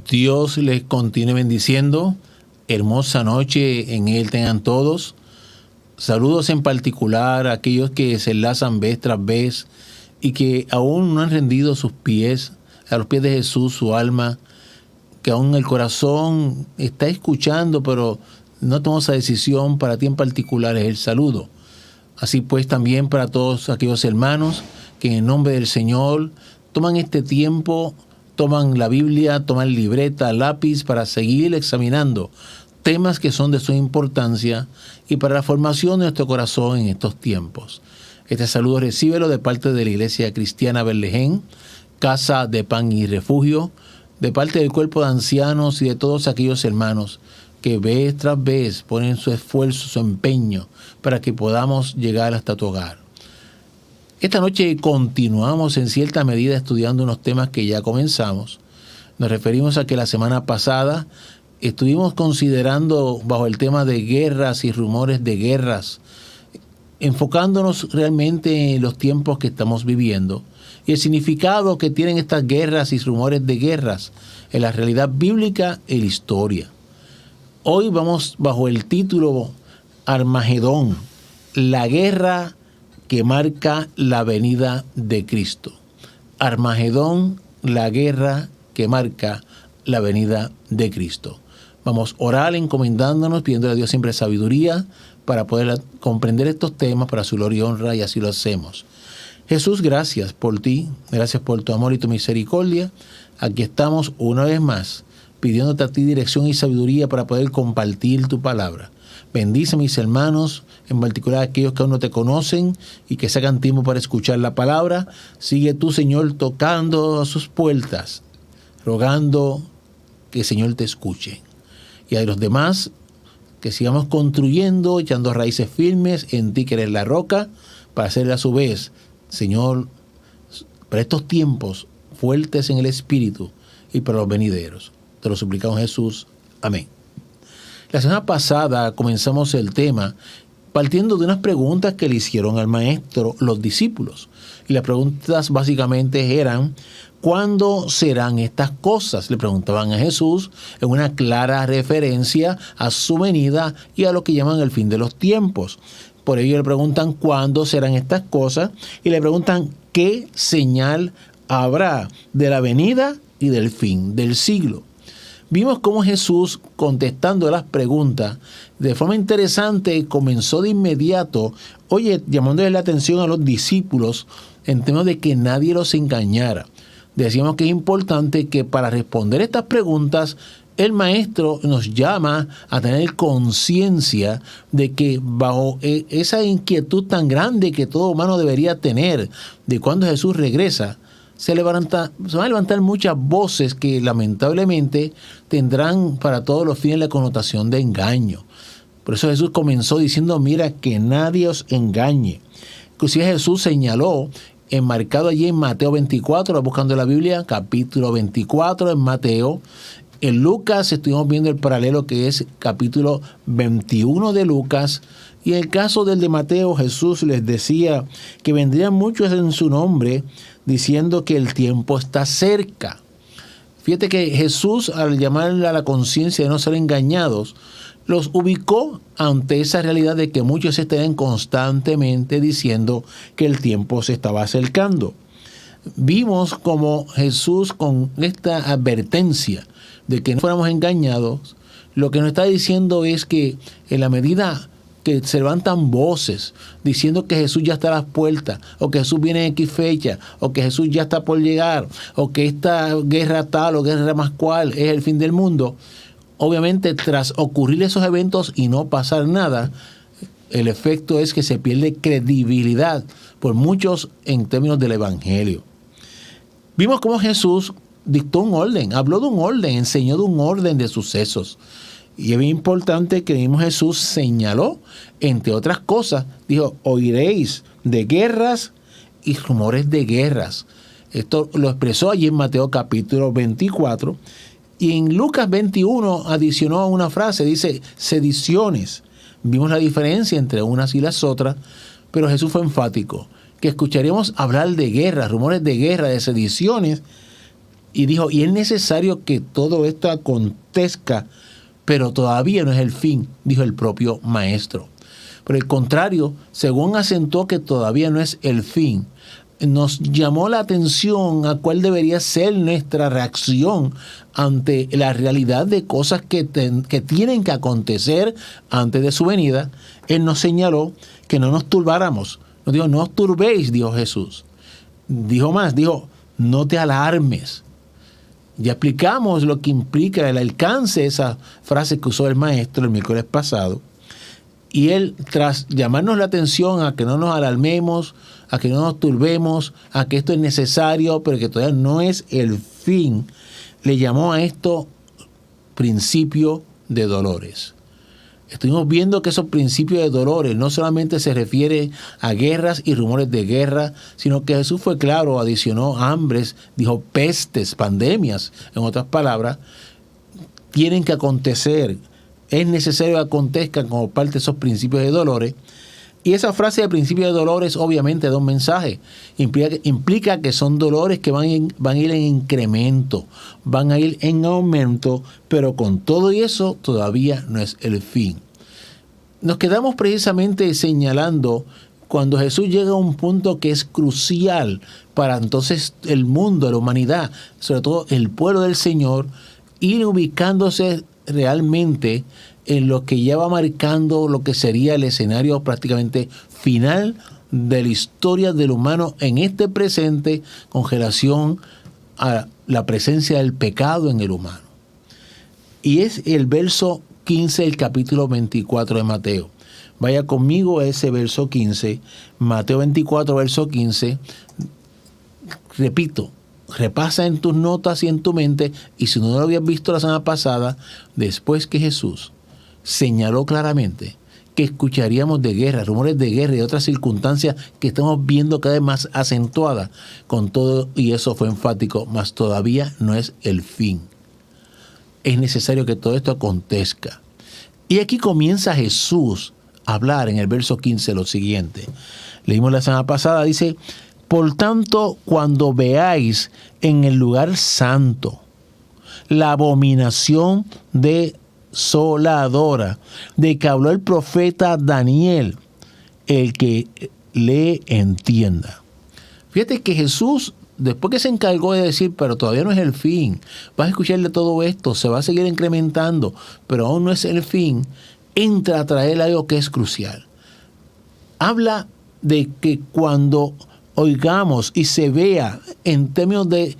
Dios les continúe bendiciendo. Hermosa noche en Él tengan todos. Saludos en particular a aquellos que se enlazan vez tras vez y que aún no han rendido sus pies a los pies de Jesús, su alma, que aún el corazón está escuchando, pero no tomó esa decisión. Para ti en particular es el saludo. Así pues, también para todos aquellos hermanos que en el nombre del Señor toman este tiempo, toman la Biblia, toman libreta, lápiz para seguir examinando temas que son de su importancia y para la formación de nuestro corazón en estos tiempos. Este saludo recíbelo de parte de la Iglesia Cristiana Berlején, Casa de Pan y Refugio, de parte del cuerpo de ancianos y de todos aquellos hermanos que vez tras vez ponen su esfuerzo, su empeño para que podamos llegar hasta tu hogar. Esta noche continuamos en cierta medida estudiando unos temas que ya comenzamos. Nos referimos a que la semana pasada estuvimos considerando bajo el tema de guerras y rumores de guerras, enfocándonos realmente en los tiempos que estamos viviendo y el significado que tienen estas guerras y rumores de guerras en la realidad bíblica y la historia. Hoy vamos bajo el título Armagedón, la guerra que marca la venida de Cristo. Armagedón, la guerra que marca la venida de Cristo. Vamos a orar encomendándonos, pidiendo a Dios siempre sabiduría para poder comprender estos temas para su gloria y honra, y así lo hacemos. Jesús, gracias por ti, gracias por tu amor y tu misericordia. Aquí estamos una vez más, pidiéndote a ti dirección y sabiduría para poder compartir tu palabra. Bendice a mis hermanos, en particular aquellos que aún no te conocen y que sacan tiempo para escuchar la palabra. Sigue tú, Señor, tocando a sus puertas, rogando que el Señor te escuche. Y a los demás, que sigamos construyendo, echando raíces firmes en ti, que eres la roca, para ser a su vez, Señor, para estos tiempos fuertes en el Espíritu y para los venideros. Te lo suplicamos, Jesús. Amén. La semana pasada comenzamos el tema partiendo de unas preguntas que le hicieron al maestro los discípulos. Y las preguntas básicamente eran: ¿cuándo serán estas cosas? Le preguntaban a Jesús en una clara referencia a su venida y a lo que llaman el fin de los tiempos. Por ello le preguntan cuándo serán estas cosas y le preguntan qué señal habrá de la venida y del fin del siglo. Vimos cómo Jesús, contestando las preguntas de forma interesante, comenzó de inmediato, llamándole la atención a los discípulos en términos de que nadie los engañara. Decíamos que es importante que para responder estas preguntas, el maestro nos llama a tener conciencia de que bajo esa inquietud tan grande que todo humano debería tener de cuando Jesús regresa, se van a levantar muchas voces que lamentablemente tendrán para todos los fines la connotación de engaño. Por eso Jesús comenzó diciendo: mira, que nadie os engañe. Inclusive Jesús señaló, enmarcado allí en Mateo 24, buscando la Biblia, capítulo 24 en Mateo. En Lucas estuvimos viendo el paralelo que es capítulo 21 de Lucas. Y en el caso del de Mateo, Jesús les decía que vendrían muchos en su nombre, diciendo que el tiempo está cerca. Fíjate que Jesús, al llamarle a la conciencia de no ser engañados, los ubicó ante esa realidad de que muchos estarían constantemente diciendo que el tiempo se estaba acercando. Vimos como Jesús, con esta advertencia de que no fuéramos engañados, lo que nos está diciendo es que en la medida que se levantan voces diciendo que Jesús ya está a las puertas, o que Jesús viene en X fecha, o que Jesús ya está por llegar, o que esta guerra tal o guerra más cual es el fin del mundo, obviamente tras ocurrir esos eventos y no pasar nada, el efecto es que se pierde credibilidad por muchos en términos del Evangelio. Vimos cómo Jesús dictó un orden, habló de un orden, enseñó de un orden de sucesos. Y es bien importante que el mismo Jesús señaló, entre otras cosas, dijo: oiréis de guerras y rumores de guerras. Esto lo expresó allí en Mateo capítulo 24. Y en Lucas 21 adicionó una frase, dice sediciones. Vimos la diferencia entre unas y las otras, pero Jesús fue enfático, que escucharíamos hablar de guerras, rumores de guerra, de sediciones, Y dijo, y es necesario que todo esto acontezca, pero todavía no es el fin, dijo el propio maestro. Por el contrario, según acentuó que todavía no es el fin, nos llamó la atención a cuál debería ser nuestra reacción ante la realidad de cosas que tienen que acontecer antes de su venida. Él nos señaló que no nos turbáramos. Nos dijo, no os turbéis, dijo Jesús. Dijo más, dijo, no te alarmes. Ya explicamos lo que implica el alcance de esa frase que usó el maestro el miércoles pasado. Y él, tras llamarnos la atención a que no nos alarmemos, a que no nos turbemos, a que esto es necesario, pero que todavía no es el fin, le llamó a esto principio de dolores. Estuvimos viendo que esos principios de dolores no solamente se refiere a guerras y rumores de guerra, sino que Jesús fue claro, adicionó hambres, dijo pestes, pandemias, en otras palabras, tienen que acontecer. Es necesario que acontezcan como parte de esos principios de dolores. Y esa frase de principio de dolores obviamente da un mensaje. Implica que son dolores que van a ir en incremento, van a ir en aumento, pero con todo y eso todavía no es el fin. Nos quedamos precisamente señalando cuando Jesús llega a un punto que es crucial para entonces el mundo, la humanidad, sobre todo el pueblo del Señor, ir ubicándose realmente en lo que ya va marcando lo que sería el escenario prácticamente final de la historia del humano en este presente con relación a la presencia del pecado en el humano. Y es el verso 15 del capítulo 24 de Mateo. Vaya conmigo a ese verso 15, Mateo 24, verso 15. Repito, repasa en tus notas y en tu mente, y si no lo habías visto la semana pasada, después que Jesús señaló claramente que escucharíamos de guerra, rumores de guerra y otras circunstancias que estamos viendo cada vez más acentuadas, con todo y eso fue enfático, mas todavía no es el fin. Es necesario que todo esto acontezca. Y aquí comienza Jesús a hablar en el verso 15 lo siguiente. Leímos la semana pasada, dice, por tanto, cuando veáis en el lugar santo la abominación desoladora de que habló el profeta Daniel, el que le entienda. Fíjate que Jesús, después que se encargó de decir, pero todavía no es el fin, vas a escucharle todo esto, se va a seguir incrementando, pero aún no es el fin, entra a traer algo que es crucial. Habla de que cuando oigamos y se vea en términos de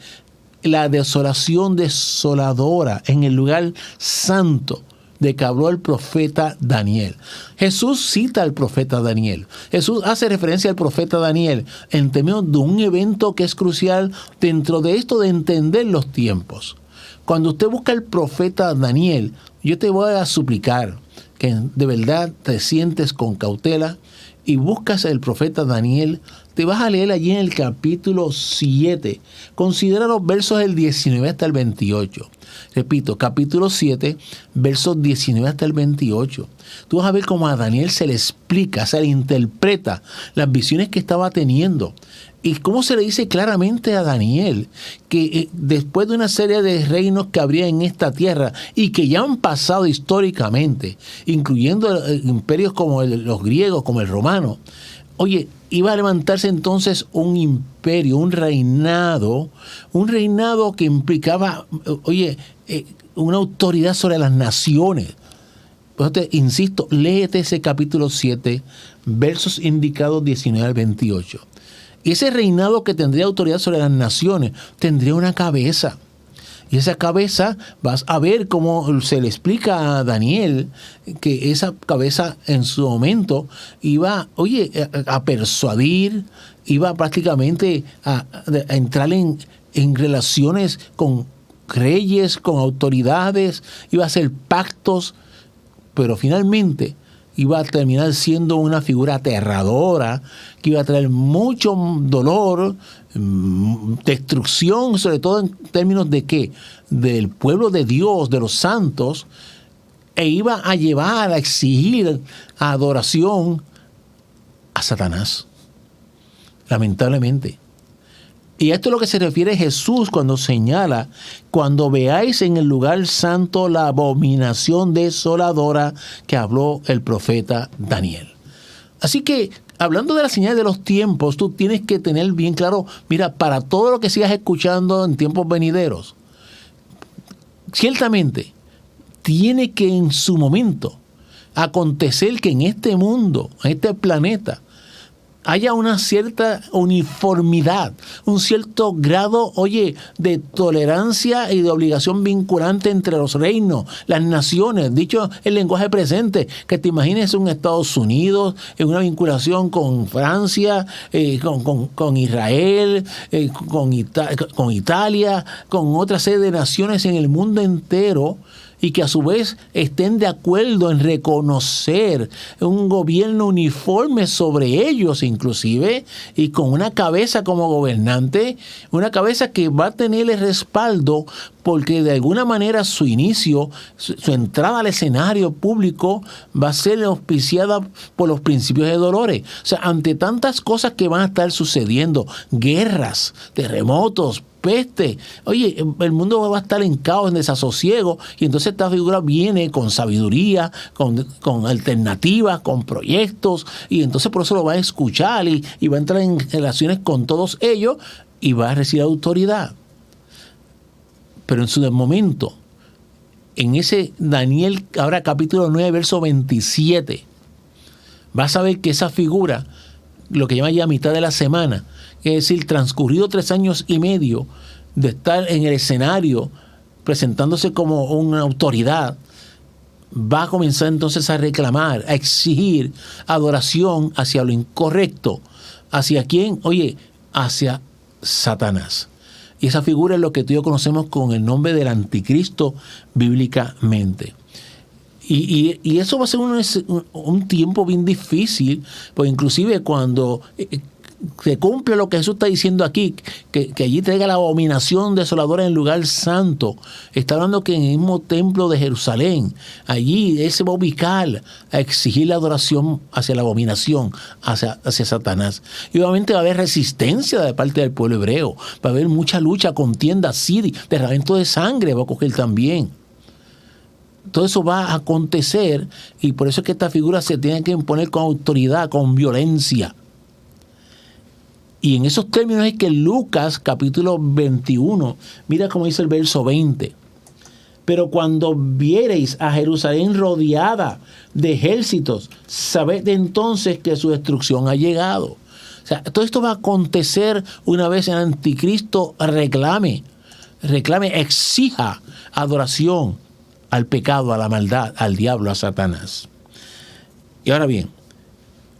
la desolación desoladora en el lugar santo de que habló el profeta Daniel. Jesús cita al profeta Daniel. Jesús hace referencia al profeta Daniel en términos de un evento que es crucial dentro de esto de entender los tiempos. Cuando usted busca al profeta Daniel, yo te voy a suplicar que de verdad te sientes con cautela y buscas el profeta Daniel. Te vas a leer allí en el capítulo 7. Considera los versos del 19 hasta el 28. Repito, capítulo 7, versos 19 hasta el 28. Tú vas a ver cómo a Daniel se le explica, se le interpreta las visiones que estaba teniendo. Y cómo se le dice claramente a Daniel que después de una serie de reinos que habría en esta tierra y que ya han pasado históricamente, incluyendo imperios como los griegos, como el romano, oye, iba a levantarse entonces un imperio, un reinado que implicaba, una autoridad sobre las naciones. Pues te insisto, léete ese capítulo 7, versos indicados 19 al 28. Y ese reinado que tendría autoridad sobre las naciones tendría una cabeza. Y esa cabeza, vas a ver cómo se le explica a Daniel que esa cabeza en su momento iba, a persuadir, iba prácticamente a entrar en relaciones con reyes, con autoridades, iba a hacer pactos, pero finalmente iba a terminar siendo una figura aterradora, que iba a traer mucho dolor, destrucción, sobre todo en términos de ¿qué? Del pueblo de Dios, de los santos, e iba a llevar, a exigir adoración a Satanás. Lamentablemente. Y a esto es lo que se refiere Jesús cuando señala: cuando veáis en el lugar santo la abominación desoladora que habló el profeta Daniel. Así que, hablando de la señal de los tiempos, tú tienes que tener bien claro, mira, para todo lo que sigas escuchando en tiempos venideros, ciertamente tiene que en su momento acontecer que en este mundo, en este planeta, haya una cierta uniformidad, un cierto grado, de tolerancia y de obligación vinculante entre los reinos, las naciones, dicho en lenguaje presente, que te imagines un Estados Unidos, en una vinculación con Francia, con Israel, con Italia, con otra serie de naciones en el mundo entero, y que a su vez estén de acuerdo en reconocer un gobierno uniforme sobre ellos inclusive, y con una cabeza como gobernante, una cabeza que va a tener el respaldo porque de alguna manera su inicio, su entrada al escenario público va a ser auspiciada por los principios de dolores. O sea, ante tantas cosas que van a estar sucediendo, guerras, terremotos, peste, el mundo va a estar en caos, en desasosiego, y entonces esta figura viene con sabiduría, con alternativas, con proyectos, y entonces por eso lo va a escuchar y va a entrar en relaciones con todos ellos y va a recibir autoridad. Pero en su momento, en ese Daniel, ahora capítulo 9, verso 27, vas a ver que esa figura, lo que llama ya mitad de la semana, es decir, transcurrido 3 años y medio de estar en el escenario presentándose como una autoridad, va a comenzar entonces a reclamar, a exigir adoración hacia lo incorrecto. ¿Hacia quién? Hacia Satanás. Y esa figura es lo que tú y yo conocemos con el nombre del anticristo bíblicamente. Y eso va a ser un tiempo bien difícil, pues inclusive cuando se cumple lo que Jesús está diciendo aquí, que allí traiga la abominación desoladora en el lugar santo. Está hablando que en el mismo templo de Jerusalén, allí él se va a ubicar a exigir la adoración hacia la abominación, hacia Satanás. Y obviamente va a haber resistencia de parte del pueblo hebreo, va a haber mucha lucha, contienda, derramamiento de sangre va a coger también. Todo eso va a acontecer, y por eso es que esta figura se tiene que imponer con autoridad, con violencia. Y en esos términos es que Lucas, capítulo 21, mira cómo dice el verso 20. Pero cuando viereis a Jerusalén rodeada de ejércitos, sabed entonces que su destrucción ha llegado. O sea, todo esto va a acontecer una vez el anticristo reclame, exija adoración al pecado, a la maldad, al diablo, a Satanás. Y ahora bien,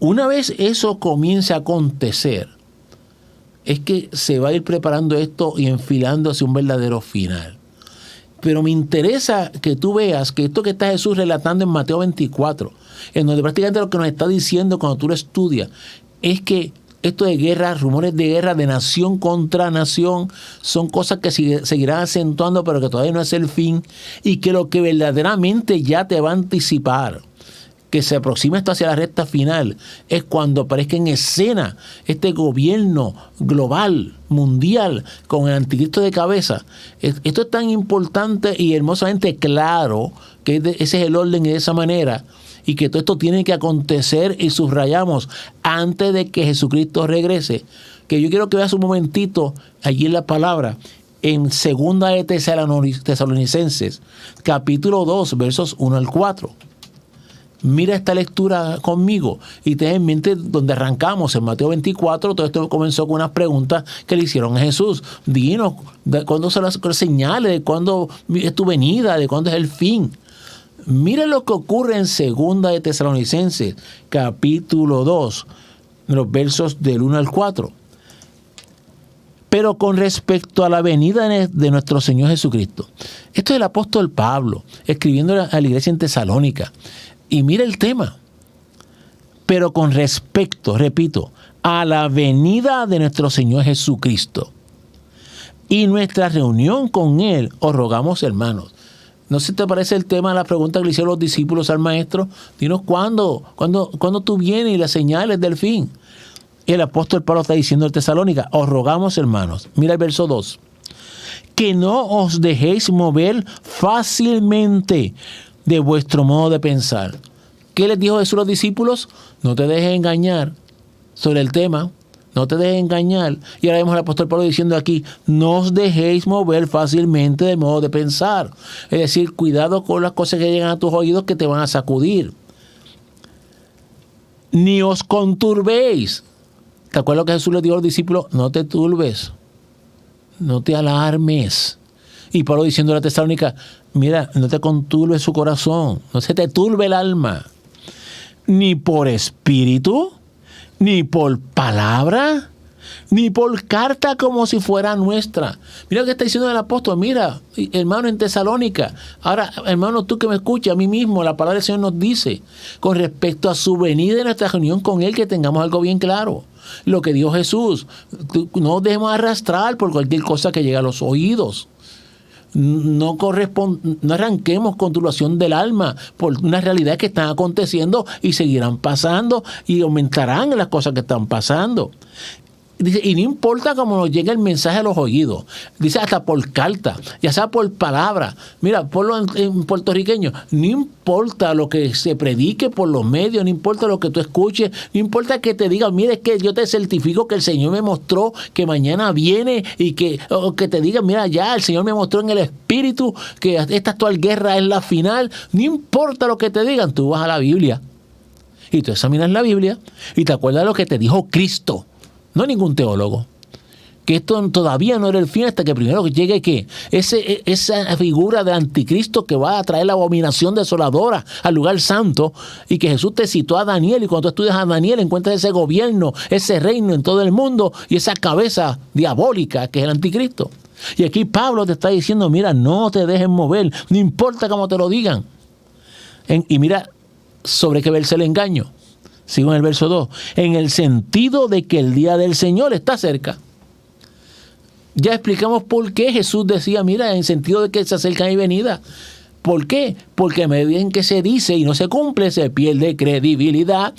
una vez eso comience a acontecer, es que se va a ir preparando esto y enfilando hacia un verdadero final. Pero me interesa que tú veas que esto que está Jesús relatando en Mateo 24, en donde prácticamente lo que nos está diciendo cuando tú lo estudias, es que esto de guerra, rumores de guerra, de nación contra nación, son cosas que seguirán acentuando, pero que todavía no es el fin, y que lo que verdaderamente ya te va a anticipar que se aproxima esto hacia la recta final, es cuando aparezca en escena este gobierno global, mundial, con el anticristo de cabeza. Esto es tan importante y hermosamente claro que ese es el orden de esa manera, y que todo esto tiene que acontecer, y subrayamos, antes de que Jesucristo regrese. Que yo quiero que veas un momentito allí en la palabra, en Segunda de Tesalonicenses, capítulo 2, versos 1 al 4. Mira esta lectura conmigo y ten en mente donde arrancamos en Mateo 24. Todo esto comenzó con unas preguntas que le hicieron a Jesús. Dinos de cuándo son las señales, de cuándo es tu venida, de cuándo es el fin. Mira lo que ocurre en Segunda de Tesalonicenses, capítulo 2, los versos del 1 al 4. Pero con respecto a la venida de nuestro Señor Jesucristo, esto es el apóstol Pablo, escribiendo a la iglesia en Tesalónica. Y mira el tema. Pero con respecto, repito, a la venida de nuestro Señor Jesucristo y nuestra reunión con Él, os rogamos, hermanos. ¿No se te parece el tema de la pregunta que le hicieron los discípulos al maestro? Dinos cuándo tú vienes y las señales del fin. El apóstol Pablo está diciendo en Tesalónica, os rogamos, hermanos, mira el verso 2, que no os dejéis mover fácilmente de vuestro modo de pensar. ¿Qué les dijo Jesús a los discípulos? No te dejes engañar sobre el tema, no te dejes engañar. Y ahora vemos al apóstol Pablo diciendo aquí, no os dejéis mover fácilmente de modo de pensar. Es decir, cuidado con las cosas que llegan a tus oídos que te van a sacudir. Ni os conturbéis. ¿Te acuerdas lo que Jesús le dijo a los discípulos? No te turbes, no te alarmes. Y Pablo diciendo a la Tesalónica, mira, no te conturbe su corazón, no se te turbe el alma, ni por espíritu, ni por palabra, ni por carta como si fuera nuestra. Mira lo que está diciendo el apóstol, mira, hermano en Tesalónica. Ahora, hermano, tú que me escuchas, a mí mismo, la palabra del Señor nos dice, con respecto a su venida y nuestra reunión con Él, que tengamos algo bien claro. Lo que dijo Jesús, no nos dejemos arrastrar por cualquier cosa que llegue a los oídos. No arranquemos con turbación del alma por unas realidades que están aconteciendo y seguirán pasando y aumentarán las cosas que están pasando. Dice, y no importa cómo nos llegue el mensaje a los oídos, dice hasta por carta, ya sea por palabra. Mira, ponlo en puertorriqueño, no importa lo que se predique por los medios, no importa lo que tú escuches, no importa que te digan, mira, es que yo te certifico que el Señor me mostró que mañana viene y que te digan, mira, ya el Señor me mostró en el Espíritu que esta actual guerra es la final. No importa lo que te digan, tú vas a la Biblia y tú examinas la Biblia y te acuerdas de lo que te dijo Cristo. No ningún teólogo. Que esto todavía no era el fin hasta que primero llegue ¿qué? Esa figura del anticristo que va a traer la abominación desoladora al lugar santo, y que Jesús te citó a Daniel, y cuando tú estudias a Daniel encuentras ese gobierno, ese reino en todo el mundo y esa cabeza diabólica que es el anticristo. Y aquí Pablo te está diciendo, mira, no te dejes mover, no importa cómo te lo digan. Y mira sobre qué verse el engaño. Sigo en el verso 2. En el sentido de que el día del Señor está cerca. Ya explicamos por qué Jesús decía, mira, en el sentido de que se acerca mi venida. ¿Por qué? Porque a medida en que se dice y no se cumple, se pierde credibilidad.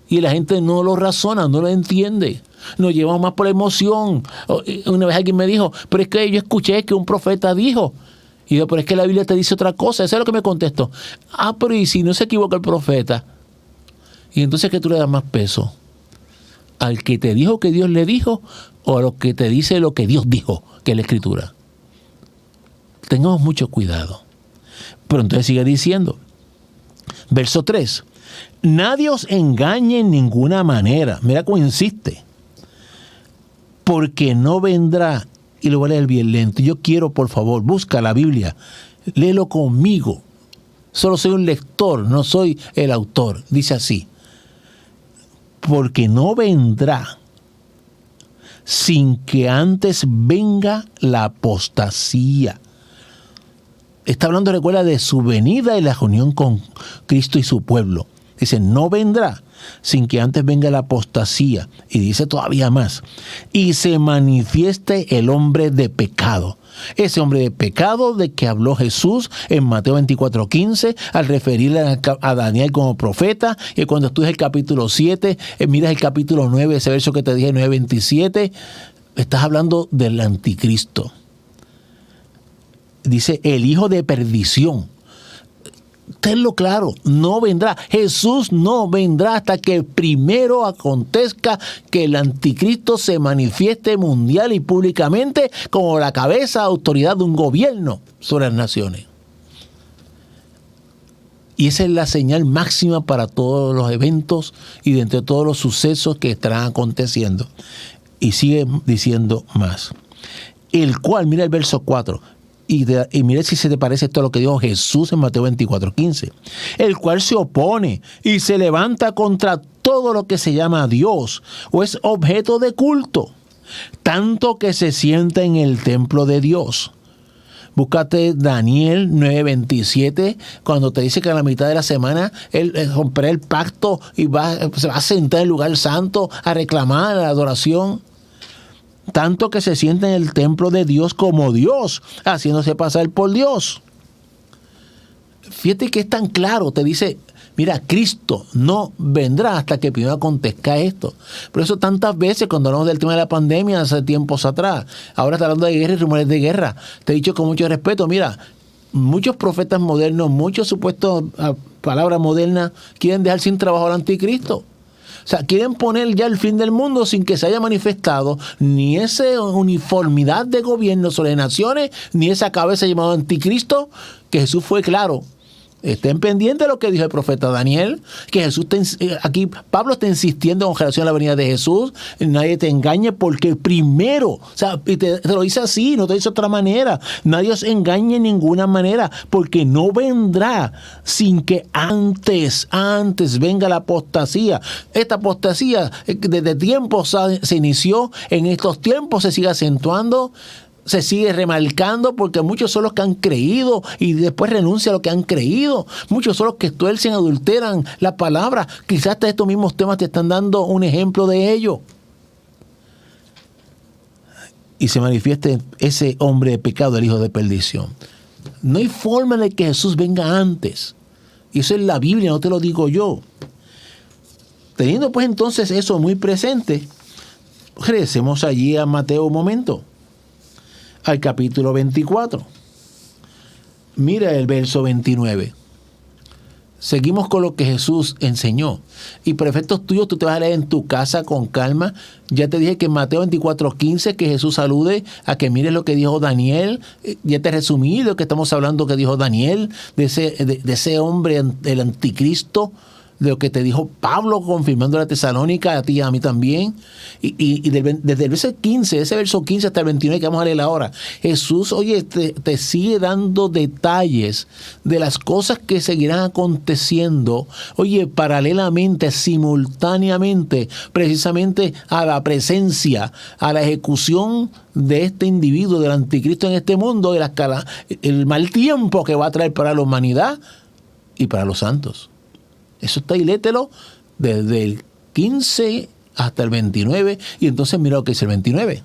Y la gente no lo razona, no lo entiende. Nos llevamos más por la emoción. Una vez alguien me dijo, pero es que yo escuché que un profeta dijo. Y yo, pero es que la Biblia te dice otra cosa. Eso es lo que me contestó. Pero ¿y si no se equivoca el profeta? Y entonces, ¿qué tú le das más peso? ¿Al que te dijo que Dios le dijo o a lo que te dice lo que Dios dijo, que es la Escritura? Tengamos mucho cuidado. Pero entonces sigue diciendo, verso 3, nadie os engañe en ninguna manera. Mira cómo insiste. Porque no vendrá, y lo voy a leer bien lento. Yo quiero, por favor, busca la Biblia, léelo conmigo. Solo soy un lector, no soy el autor. Dice así. Porque no vendrá sin que antes venga la apostasía. Está hablando, recuerda, de su venida y la reunión con Cristo y su pueblo. Dice, no vendrá sin que antes venga la apostasía. Y dice todavía más. Y se manifieste el hombre de pecado. Ese hombre de pecado de que habló Jesús en Mateo 24:15 al referirle a Daniel como profeta. Y cuando estudias el capítulo 7, miras el capítulo 9, ese verso que te dije, 9:27, estás hablando del anticristo. Dice, el hijo de perdición. Tenlo claro, no vendrá. Jesús no vendrá hasta que primero acontezca que el anticristo se manifieste mundial y públicamente como la cabeza autoridad de un gobierno sobre las naciones. Y esa es la señal máxima para todos los eventos y de entre todos los sucesos que estarán aconteciendo. Y sigue diciendo más. El cual, mira el verso 4. Y mire si se te parece esto a lo que dijo Jesús en Mateo 24:15. El cual se opone y se levanta contra todo lo que se llama Dios o es objeto de culto, tanto que se sienta en el templo de Dios. Búscate Daniel 9:27, cuando te dice que a la mitad de la semana él romperá el pacto y se va a sentar en el lugar santo a reclamar la adoración. Tanto que se sienta en el templo de Dios como Dios, haciéndose pasar por Dios. Fíjate que es tan claro, te dice, Mira, Cristo no vendrá hasta que primero acontezca esto. Por eso tantas veces cuando hablamos del tema de la pandemia hace tiempos atrás, ahora está hablando de guerra y rumores de guerra. Te he dicho con mucho respeto, mira, muchos profetas modernos, muchos supuestos palabras modernas quieren dejar sin trabajo al anticristo. O sea, quieren poner ya el fin del mundo sin que se haya manifestado ni esa uniformidad de gobierno sobre naciones, ni esa cabeza llamada anticristo, que Jesús fue claro. Estén pendientes de lo que dijo el profeta Daniel, que Jesús aquí Pablo está insistiendo con relación a la venida de Jesús. Nadie te engañe porque primero, o sea, te lo dice así, no te dice de otra manera. Nadie os engañe en ninguna manera, porque no vendrá sin que antes venga la apostasía. Esta apostasía desde tiempos se inició, en estos tiempos se sigue acentuando, se sigue remarcando, porque muchos son los que han creído y después renuncian a lo que han creído. Muchos son los que tuercen, adulteran la palabra. Quizás hasta estos mismos temas te están dando un ejemplo de ello. Y se manifieste ese hombre de pecado, el hijo de perdición. No hay forma de que Jesús venga antes. Y eso es la Biblia, no te lo digo yo. Teniendo pues entonces eso muy presente, regresemos allí a Mateo un momento. Al capítulo 24. Mira el verso 29. Seguimos con lo que Jesús enseñó. Y por efectos tuyos, tú te vas a leer en tu casa con calma. Ya te dije que en Mateo 24:15 que Jesús alude a que mires lo que dijo Daniel. Ya te resumí lo que estamos hablando que dijo Daniel, de ese hombre, el anticristo, de lo que te dijo Pablo confirmando la Tesalónica, a ti y a mí también. Y desde el verso 15, ese verso 15 hasta el 29 que vamos a leer ahora, Jesús, oye, te sigue dando detalles de las cosas que seguirán aconteciendo, oye, paralelamente, simultáneamente, precisamente a la presencia, a la ejecución de este individuo, del anticristo en este mundo, de el mal tiempo que va a traer para la humanidad y para los santos. Eso está ahí, lételo desde el 15 hasta el 29. Y entonces mira lo que dice el 29.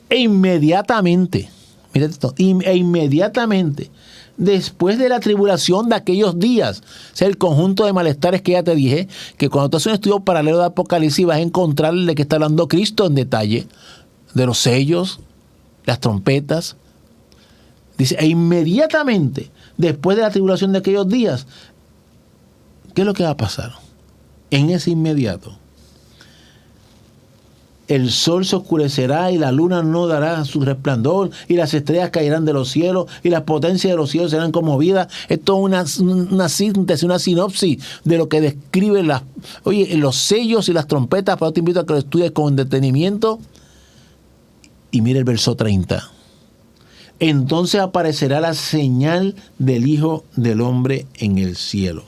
E inmediatamente, mira esto, inmediatamente, después de la tribulación de aquellos días, o sea, el conjunto de malestares que ya te dije, que cuando tú haces un estudio paralelo de Apocalipsis vas a encontrar de que está hablando Cristo en detalle, de los sellos, las trompetas. Dice, e inmediatamente, después de la tribulación de aquellos días, ¿qué es lo que va a pasar? En ese inmediato, el sol se oscurecerá y la luna no dará su resplandor y las estrellas caerán de los cielos y las potencias de los cielos serán conmovidas. Esto es una síntesis, una sinopsis de lo que describe los sellos y las trompetas. Pero te invito a que lo estudies con detenimiento. Y mire el verso 30. Entonces aparecerá la señal del Hijo del Hombre en el cielo.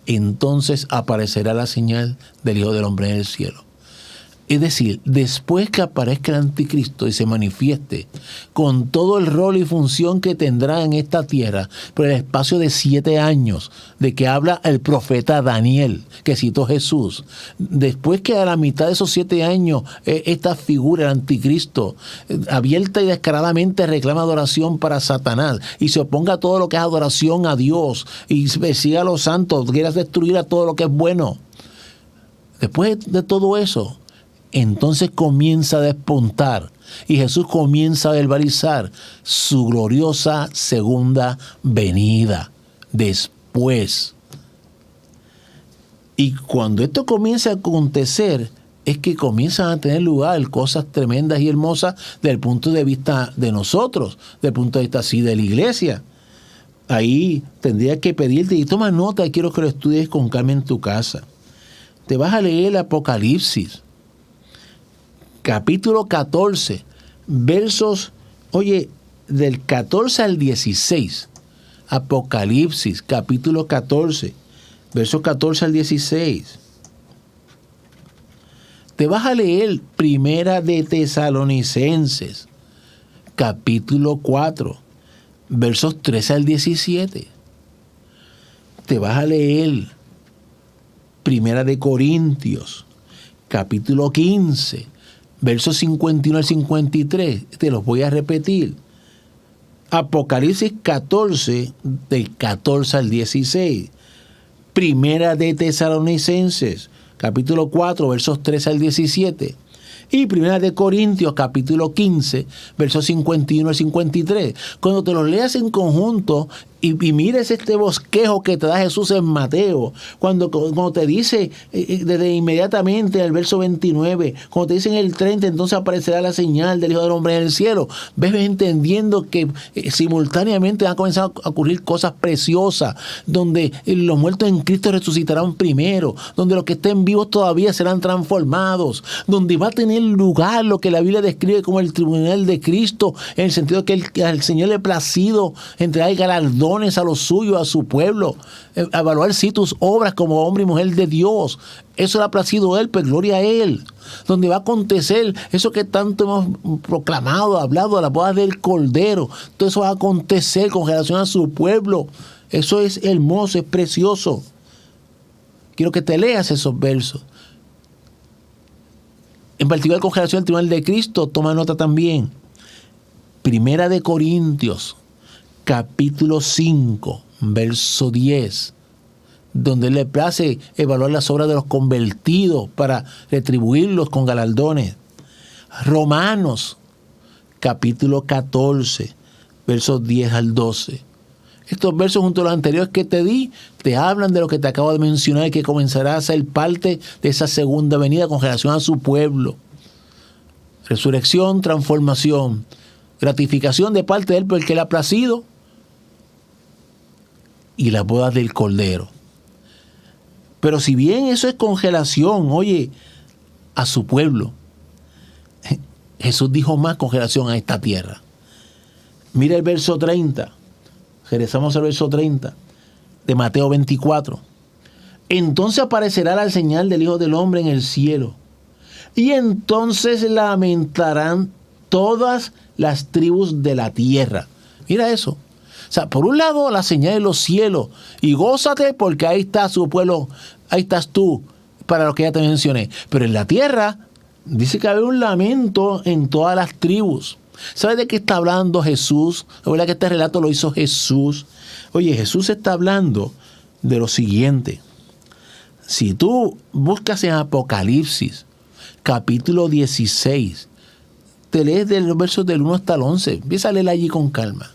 Entonces aparecerá la señal del Hijo del Hombre en el cielo. Es decir, después que aparezca el anticristo y se manifieste con todo el rol y función que tendrá en esta tierra por el espacio de 7 años de que habla el profeta Daniel, que citó Jesús, después que a la mitad de esos 7 años esta figura, el anticristo, abierta y descaradamente reclama adoración para Satanás y se oponga a todo lo que es adoración a Dios y persiga a los santos, quiera destruir a todo lo que es bueno. Después de todo eso, entonces comienza a despuntar y Jesús comienza a verbalizar su gloriosa segunda venida después. Y cuando esto comienza a acontecer, es que comienzan a tener lugar cosas tremendas y hermosas desde el punto de vista de nosotros, desde el punto de vista así de la iglesia. Ahí tendría que pedirte, y toma nota, y quiero que lo estudies con calma en tu casa. Te vas a leer el Apocalipsis, capítulo 14, versos, oye, del 14 al 16. Apocalipsis, capítulo 14, versos 14 al 16. Te vas a leer Primera de Tesalonicenses, capítulo 4, versos 13 al 17. Te vas a leer Primera de Corintios, capítulo 15, versos 51 al 53, te los voy a repetir. Apocalipsis 14, del 14 al 16. Primera de Tesalonicenses, capítulo 4, versos 13 al 17. Y Primera de Corintios, capítulo 15, versos 51 al 53. Cuando te los leas en conjunto y mires este bosquejo que te da Jesús en Mateo, cuando te dice desde inmediatamente el verso 29, cuando te dice en el 30, entonces aparecerá la señal del Hijo del Hombre en el cielo, ves entendiendo que simultáneamente han comenzado a ocurrir cosas preciosas, donde los muertos en Cristo resucitarán primero, donde los que estén vivos todavía serán transformados, donde va a tener lugar lo que la Biblia describe como el tribunal de Cristo, en el sentido que al Señor le ha placido entregar galardones a los suyos, a su pueblo, evaluar si tus obras como hombre y mujer de Dios. Eso le ha placido a Él, pues gloria a Él. Donde va a acontecer eso que tanto hemos proclamado, hablado de las bodas del Cordero. Todo eso va a acontecer con relación a su pueblo. Eso es hermoso, es precioso. Quiero que te leas esos versos. En particular con relación al tribunal de Cristo, toma nota también. Primera de Corintios, capítulo 5, verso 10, donde le place evaluar las obras de los convertidos para retribuirlos con galardones. Romanos, capítulo 14, versos 10 al 12. Estos versos junto a los anteriores que te di, te hablan de lo que te acabo de mencionar y que comenzará a ser parte de esa segunda venida con relación a su pueblo. Resurrección, transformación, gratificación de parte de Él por el que le ha placido y las bodas del Cordero. Pero si bien eso es congelación, oye, a su pueblo, Jesús dijo más congelación a esta tierra. Mira el verso 30. Regresamos al verso 30 de Mateo 24. Entonces aparecerá la señal del Hijo del Hombre en el cielo, y entonces lamentarán todas las tribus de la tierra. Mira eso. O sea, por un lado, la señal de los cielos, y gózate porque ahí está su pueblo, ahí estás tú, para lo que ya te mencioné. Pero en la tierra, dice que va a haber un lamento en todas las tribus. ¿Sabes de qué está hablando Jesús? La verdad que este relato lo hizo Jesús. Oye, Jesús está hablando de lo siguiente. Si tú buscas en Apocalipsis, capítulo 16, te lees de los versos del 1 hasta el 11, empieza a leer allí con calma.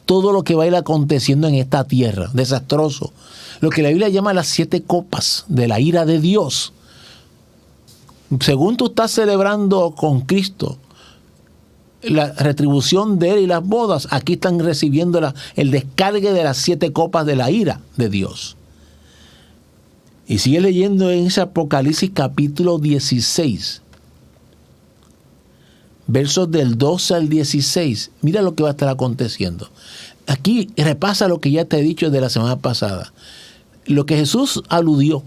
Todo lo que va a ir aconteciendo en esta tierra, desastroso. Lo que la Biblia llama las 7 copas de la ira de Dios. Según tú estás celebrando con Cristo la retribución de Él y las bodas, aquí están recibiendo el descargue de las 7 copas de la ira de Dios. Y sigue leyendo en ese Apocalipsis capítulo 16, versos del 12 al 16. Mira lo que va a estar aconteciendo. Aquí repasa lo que ya te he dicho de la semana pasada. Lo que Jesús aludió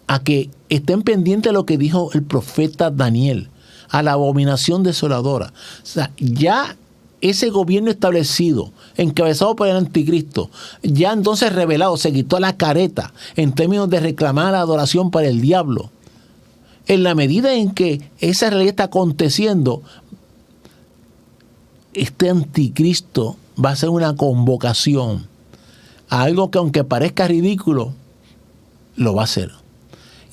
a que estén pendientes de lo que dijo el profeta Daniel, a la abominación desoladora. O sea, ya ese gobierno establecido, encabezado por el anticristo, ya entonces revelado, se quitó la careta en términos de reclamar adoración para el diablo. En la medida en que esa realidad está aconteciendo, este anticristo va a ser una convocación a algo que, aunque parezca ridículo, lo va a hacer.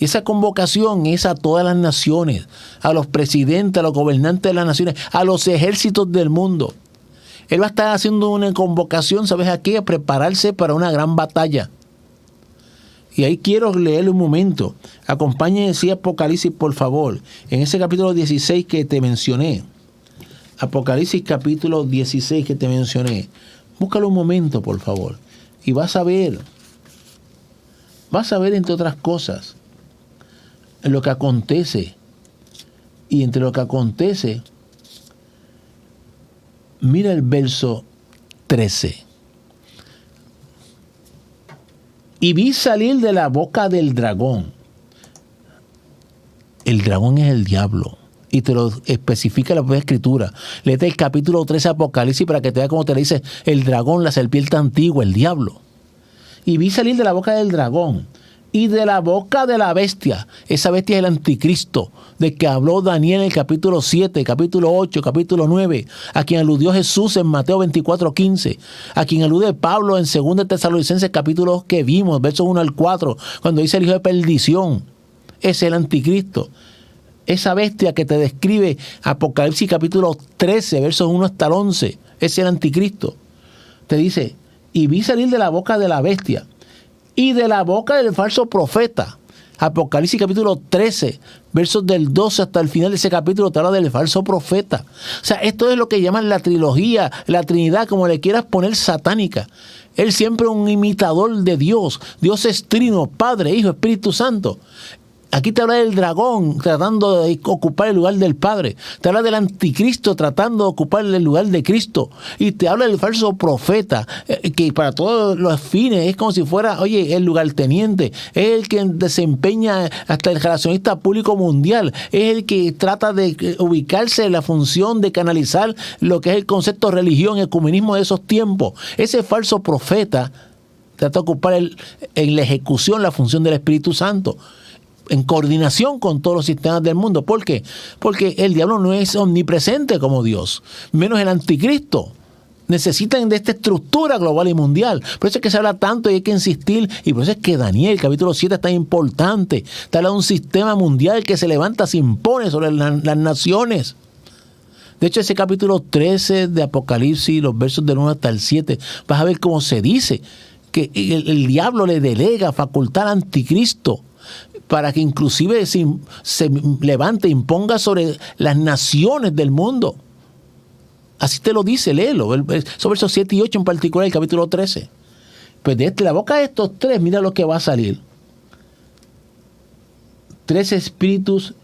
Y esa convocación es a todas las naciones, a los presidentes, a los gobernantes de las naciones, a los ejércitos del mundo. Él va a estar haciendo una convocación, ¿sabes a qué? A prepararse para una gran batalla. Y ahí quiero leerle un momento. Acompáñenme, sí, Apocalipsis, por favor. En ese capítulo 16 que te mencioné. Apocalipsis capítulo 16 que te mencioné. Búscalo un momento, por favor. Y vas a ver, entre otras cosas, lo que acontece. Y entre lo que acontece, mira el verso 13. Y vi salir de la boca del dragón. El dragón es el diablo. Y te lo especifica la propia Escritura. Léete el capítulo 13 de Apocalipsis para que te veas cómo te le dice el dragón, la serpiente antigua, el diablo. Y vi salir de la boca del dragón y de la boca de la bestia. Esa bestia es el anticristo, de que habló Daniel en el capítulo 7, capítulo 8, capítulo 9, a quien aludió Jesús en Mateo 24:15, a quien alude Pablo en 2 Tesalonicenses capítulo 2 que vimos, versos 1 al 4, cuando dice el hijo de perdición. Es el anticristo. Esa bestia que te describe Apocalipsis capítulo 13, versos 1 hasta el 11, es el anticristo. Te dice, y vi salir de la boca de la bestia y de la boca del falso profeta. Apocalipsis capítulo 13, versos del 12 hasta el final de ese capítulo te habla del falso profeta. O sea, esto es lo que llaman la trilogía, la Trinidad, como le quieras poner, satánica. Él siempre es un imitador de Dios. Dios es trino, Padre, Hijo, Espíritu Santo. Aquí te habla del dragón tratando de ocupar el lugar del Padre. Te habla del anticristo tratando de ocupar el lugar de Cristo. Y te habla del falso profeta, que para todos los fines es como si fuera, oye, el lugarteniente. Es el que desempeña hasta el relacionista público mundial. Es el que trata de ubicarse en la función de canalizar lo que es el concepto de religión, el ecumenismo de esos tiempos. Ese falso profeta trata de ocupar en la ejecución la función del Espíritu Santo, en coordinación con todos los sistemas del mundo. ¿Por qué? Porque el diablo no es omnipresente como Dios, menos el anticristo. Necesitan de esta estructura global y mundial. Por eso es que se habla tanto y hay que insistir, y por eso es que Daniel, capítulo 7, es tan importante. Te habla de un sistema mundial que se levanta, se impone sobre las naciones. De hecho, ese capítulo 13 de Apocalipsis, los versos del 1 hasta el 7, vas a ver cómo se dice que el diablo le delega facultad al anticristo para que inclusive se levante, imponga sobre las naciones del mundo. Así te lo dice, léelo. Sobre esos 7 y 8 en particular, el capítulo 13. Pues de la boca de estos tres, mira lo que va a salir. 3 espíritus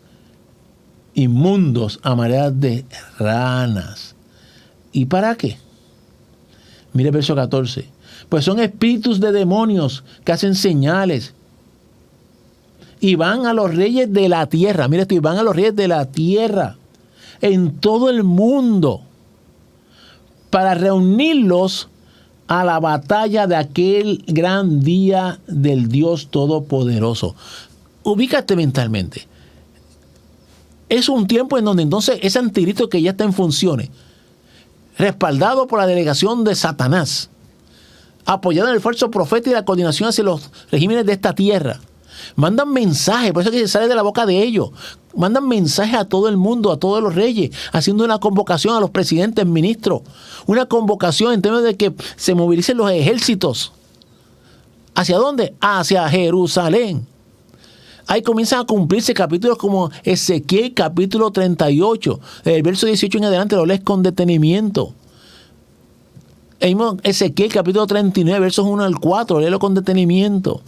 inmundos a manera de ranas. ¿Y para qué? Mira el verso 14. Pues son espíritus de demonios que hacen señales. Y van a los reyes de la tierra. Mira esto, y van a los reyes de la tierra en todo el mundo para reunirlos a la batalla de aquel gran día del Dios Todopoderoso. Ubícate mentalmente. Es un tiempo en donde entonces ese anticristo que ya está en funciones, respaldado por la delegación de Satanás, apoyado en el falso profeta y la coordinación hacia los regímenes de esta tierra, mandan mensajes, por eso es que sale de la boca de ellos, mandan mensajes a todo el mundo, a todos los reyes, haciendo una convocación a los presidentes, ministros, una convocación en términos de que se movilicen los ejércitos. ¿Hacia dónde? Hacia Jerusalén. Ahí comienzan a cumplirse capítulos como Ezequiel capítulo 38, el verso 18 en adelante lo lees con detenimiento. Ezequiel capítulo 39, versos 1 al 4, léelo con detenimiento.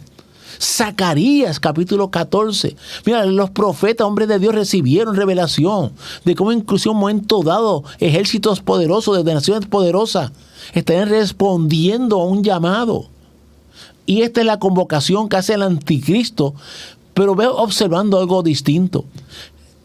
Zacarías capítulo 14. Mira, los profetas, hombres de Dios, recibieron revelación de cómo incluso en un momento dado ejércitos poderosos de naciones poderosas estarían respondiendo a un llamado. Y esta es la convocación que hace el anticristo, pero veo observando algo distinto.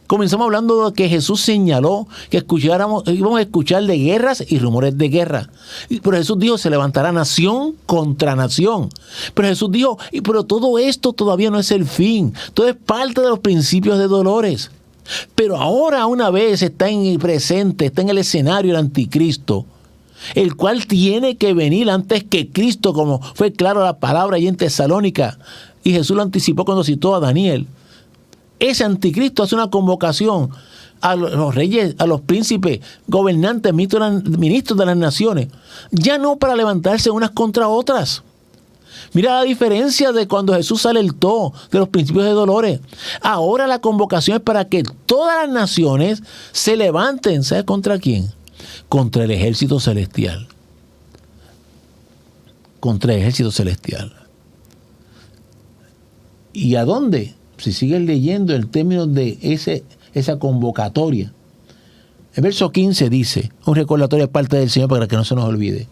Comenzamos hablando de que Jesús señaló que íbamos a escuchar de guerras y rumores de guerra. Pero Jesús dijo, se levantará nación contra nación. Pero Jesús dijo, pero todo esto todavía no es el fin. Todo es parte de los principios de dolores. Pero ahora una vez está en el presente, está en el escenario el anticristo, el cual tiene que venir antes que Cristo, como fue claro la palabra allí en Tesalónica. Y Jesús lo anticipó cuando citó a Daniel. Ese anticristo hace una convocación a los reyes, a los príncipes, gobernantes, ministros de las naciones, ya no para levantarse unas contra otras. Mira la diferencia de cuando Jesús alertó de los principios de dolores. Ahora la convocación es para que todas las naciones se levanten. ¿Sabes contra quién? Contra el ejército celestial. Contra el ejército celestial. ¿Y a dónde? Si sigues leyendo el término de esa convocatoria. El verso 15 dice, un recordatorio de parte del Señor para que no se nos olvide.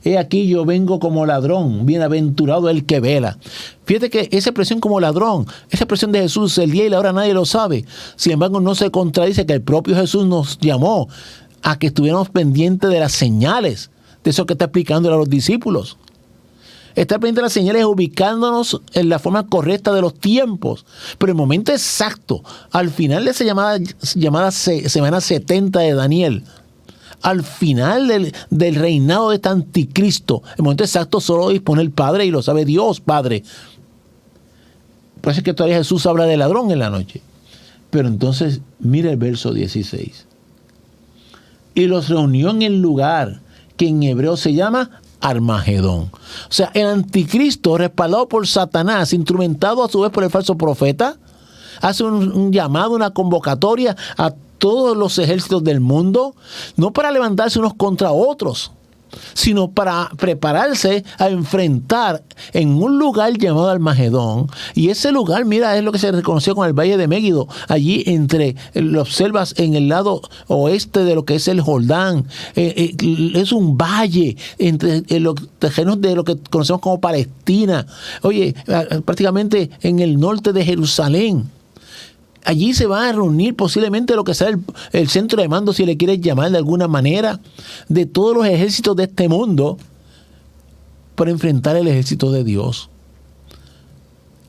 He aquí yo vengo como ladrón, bienaventurado el que vela. Fíjate que esa expresión como ladrón, esa expresión de Jesús, el día y la hora nadie lo sabe. Sin embargo, no se contradice que el propio Jesús nos llamó a que estuviéramos pendientes de las señales, de eso que está explicándole a los discípulos. Estar pendiente de las señales, ubicándonos en la forma correcta de los tiempos. Pero el momento exacto, al final de esa llamada semana 70 de Daniel, al final del reinado de este anticristo, el momento exacto solo lo dispone el Padre y lo sabe Dios Padre. Por eso es que todavía Jesús habla de ladrón en la noche. Pero entonces, mira el verso 16. Y los reunió en el lugar que en hebreo se llama Armagedón. O sea, el anticristo, respaldado por Satanás, instrumentado a su vez por el falso profeta, hace un llamado, una convocatoria a todos los ejércitos del mundo, no para levantarse unos contra otros, sino para prepararse a enfrentar en un lugar llamado Armagedón. Y ese lugar, mira, es lo que se reconoció con el Valle de Megiddo. Allí lo observas en el lado oeste de lo que es el Jordán. Es un valle entre los terrenos de lo que conocemos como Palestina. Oye, prácticamente en el norte de Jerusalén. Allí se va a reunir posiblemente lo que sea el centro de mando, si le quieres llamar de alguna manera, de todos los ejércitos de este mundo para enfrentar el ejército de Dios.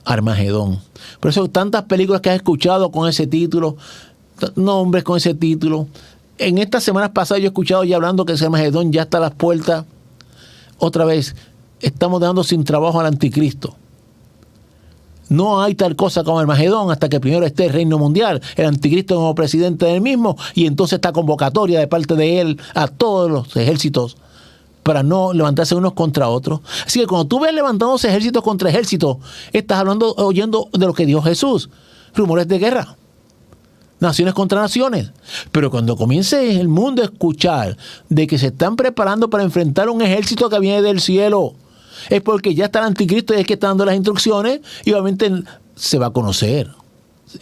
Armagedón. Por eso tantas películas que has escuchado con ese título, nombres con ese título. En estas semanas pasadas yo he escuchado ya hablando que ese Armagedón ya está a las puertas. Otra vez, estamos dando sin trabajo al anticristo. No hay tal cosa como Armagedón hasta que primero esté el reino mundial, el anticristo como presidente del mismo, y entonces esta convocatoria de parte de él a todos los ejércitos para no levantarse unos contra otros. Así que cuando tú ves levantándose ejércitos contra ejércitos, estás oyendo de lo que dijo Jesús, rumores de guerra, naciones contra naciones. Pero cuando comience el mundo a escuchar de que se están preparando para enfrentar un ejército que viene del cielo, es porque ya está el anticristo y es que está dando las instrucciones y obviamente se va a conocer.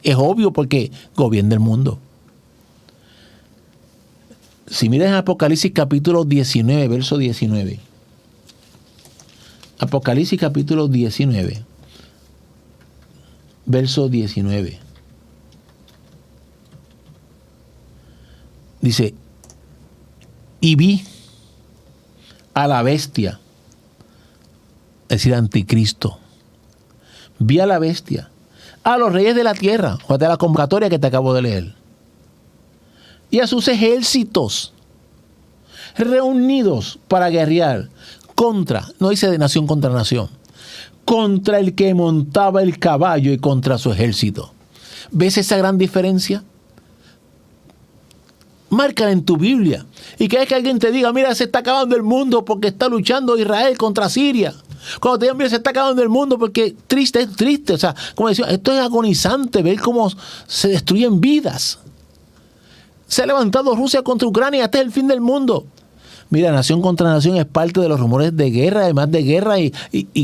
Es obvio porque gobierna el mundo. Si miras en Apocalipsis capítulo 19, verso 19. Apocalipsis capítulo 19, verso 19. Dice, y vi a la bestia, es decir, anticristo. Vi a la bestia, a los reyes de la tierra, o de la convocatoria que te acabo de leer, y a sus ejércitos reunidos para guerrear contra, no dice de nación contra nación, contra el que montaba el caballo y contra su ejército. ¿Ves esa gran diferencia? Márcala en tu Biblia. Y cada vez que alguien te diga, mira, se está acabando el mundo porque está luchando Israel contra Siria. Cuando te digan, mira, se está acabando el mundo porque triste. O sea, como decía, esto es agonizante, ver cómo se destruyen vidas. Se ha levantado Rusia contra Ucrania, este es el fin del mundo. Mira, nación contra nación es parte de los rumores de guerra, además de guerra y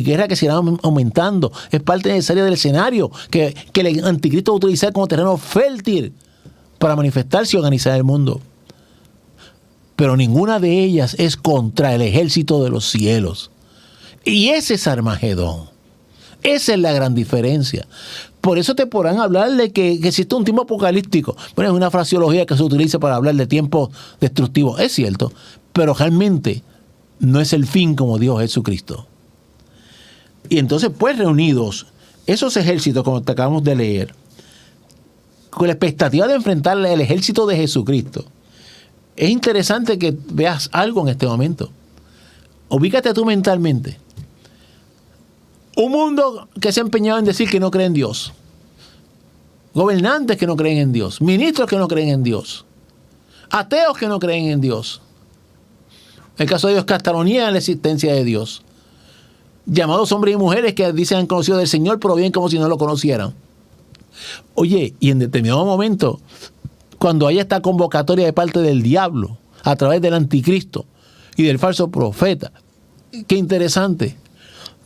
guerra que se irán aumentando. Es parte necesaria del escenario que el anticristo va a utilizar como terreno fértil para manifestarse y organizar el mundo. Pero ninguna de ellas es contra el ejército de los cielos. Y ese es Armagedón. Esa es la gran diferencia. Por eso te podrán hablar de que existe un tiempo apocalíptico. Bueno, es una fraseología que se utiliza para hablar de tiempos destructivos. Es cierto, pero realmente no es el fin como dijo Jesucristo. Y entonces, pues, reunidos esos ejércitos, como te acabamos de leer, con la expectativa de enfrentar el ejército de Jesucristo, es interesante que veas algo en este momento. Ubícate tú mentalmente. Un mundo que se ha empeñado en decir que no cree en Dios. Gobernantes que no creen en Dios. Ministros que no creen en Dios. Ateos que no creen en Dios. En el caso de ellos, castaronían la existencia de Dios. Llamados hombres y mujeres que dicen han conocido del Señor, pero bien como si no lo conocieran. Oye, y en determinado momento, cuando haya esta convocatoria de parte del diablo, a través del anticristo y del falso profeta, qué interesante.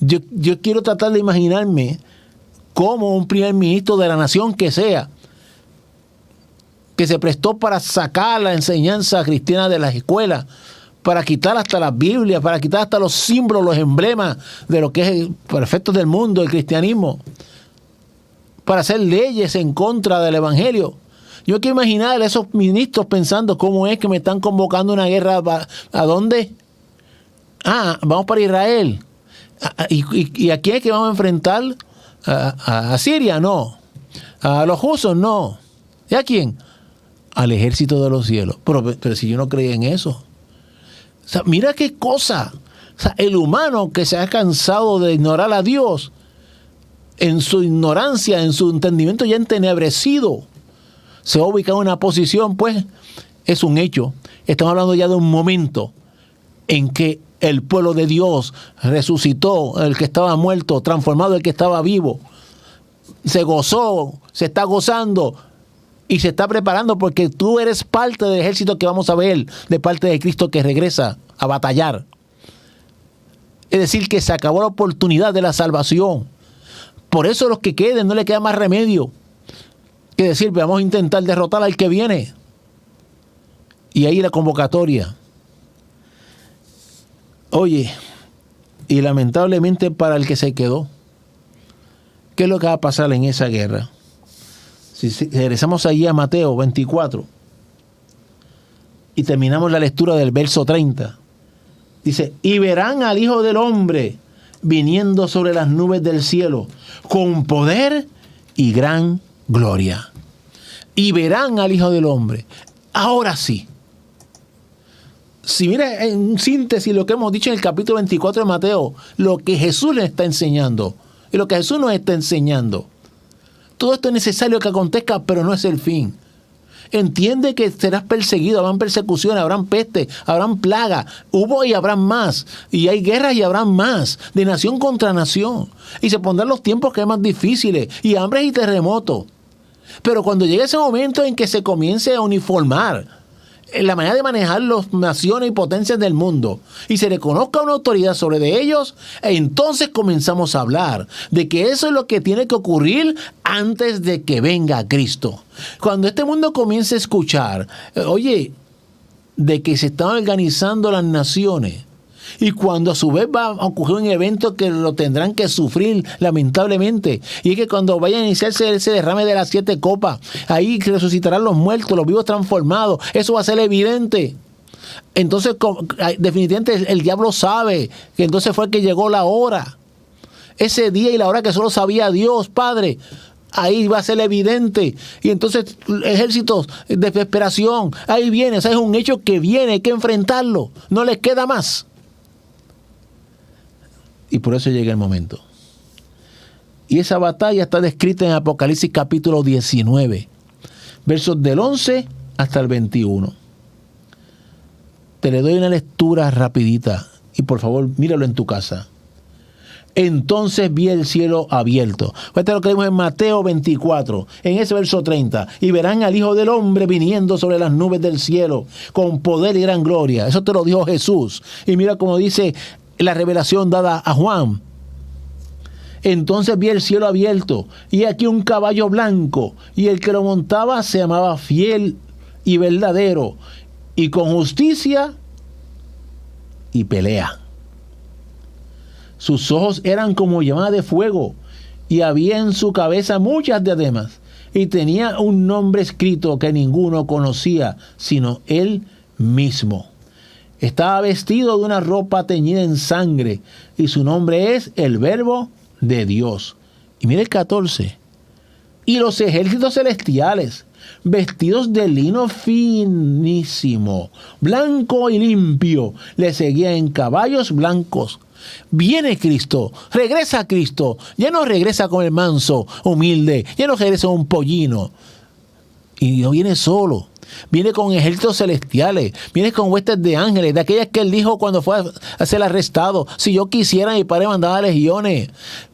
Yo quiero tratar de imaginarme cómo un primer ministro de la nación que sea, que se prestó para sacar la enseñanza cristiana de las escuelas, para quitar hasta las Biblias, para quitar hasta los símbolos, los emblemas de lo que es perfecto del mundo, el cristianismo, para hacer leyes en contra del evangelio. Yo quiero imaginar a esos ministros pensando cómo es que me están convocando una guerra. ¿A dónde? Vamos para Israel. ¿Y a quién es que vamos a enfrentar? ¿A Siria? No. ¿A los rusos? No. ¿Y a quién? Al ejército de los cielos. Pero si yo no creía en eso. O sea, mira qué cosa. O sea, el humano que se ha cansado de ignorar a Dios, en su ignorancia, en su entendimiento ya entenebrecido, se va a ubicar en una posición, pues, es un hecho. Estamos hablando ya de un momento en que el pueblo de Dios resucitó, el que estaba muerto, transformado el que estaba vivo. Se gozó, se está gozando y se está preparando porque tú eres parte del ejército que vamos a ver de parte de Cristo que regresa a batallar. Es decir, que se acabó la oportunidad de la salvación. Por eso los que queden no le queda más remedio que decir, vamos a intentar derrotar al que viene. Y ahí la convocatoria. Oye, y lamentablemente para el que se quedó, ¿qué es lo que va a pasar en esa guerra? Si regresamos allí a Mateo 24 y terminamos la lectura del verso 30, dice, y verán al Hijo del Hombre viniendo sobre las nubes del cielo con poder y gran gloria. Y verán al Hijo del Hombre. Ahora sí. Si mira en síntesis lo que hemos dicho en el capítulo 24 de Mateo, lo que Jesús le está enseñando y lo que Jesús nos está enseñando. Todo esto es necesario que acontezca, pero no es el fin. Entiende que serás perseguido, habrán persecuciones, habrán peste, habrán plaga, hubo y habrán más, y hay guerras y habrán más, de nación contra nación, y se pondrán los tiempos que es más difíciles, y hambres y terremotos. Pero cuando llegue ese momento en que se comience a uniformar la manera de manejar las naciones y potencias del mundo y se reconozca una autoridad sobre de ellos, entonces comenzamos a hablar de que eso es lo que tiene que ocurrir antes de que venga Cristo. Cuando este mundo comience a escuchar, oye, de que se están organizando las naciones, y cuando a su vez va a ocurrir un evento que lo tendrán que sufrir lamentablemente, y es que cuando vaya a iniciarse ese derrame de las 7 copas, ahí resucitarán los muertos, los vivos transformados, eso va a ser evidente. Entonces definitivamente el diablo sabe que entonces fue que llegó la hora, ese día y la hora que solo sabía Dios Padre. Ahí va a ser evidente. Y entonces ejércitos de desesperación, ahí viene, o sea, es un hecho que viene, hay que enfrentarlo, no les queda más. Y por eso llega el momento. Y esa batalla está descrita en Apocalipsis capítulo 19, versos del 11 hasta el 21. Te le doy una lectura rapidita y por favor míralo en tu casa. Entonces vi el cielo abierto. Fíjate lo que vimos en Mateo 24, en ese verso 30. Y verán al Hijo del Hombre viniendo sobre las nubes del cielo con poder y gran gloria. Eso te lo dijo Jesús. Y mira cómo dice la revelación dada a Juan. Entonces vi el cielo abierto y aquí un caballo blanco, y el que lo montaba se llamaba Fiel y Verdadero, y con justicia y pelea. Sus ojos eran como llama de fuego, y había en su cabeza muchas diademas, y tenía un nombre escrito que ninguno conocía, sino él mismo. Estaba vestido de una ropa teñida en sangre, y su nombre es el Verbo de Dios. Y mira el 14. Y los ejércitos celestiales, vestidos de lino finísimo, blanco y limpio, le seguían en caballos blancos. Viene Cristo, regresa Cristo, ya no regresa con el manso, humilde, ya no regresa un pollino. Y no viene solo. Viene con ejércitos celestiales, viene con huestes de ángeles, de aquellas que él dijo cuando fue a ser arrestado: si yo quisiera, mi padre mandaba legiones.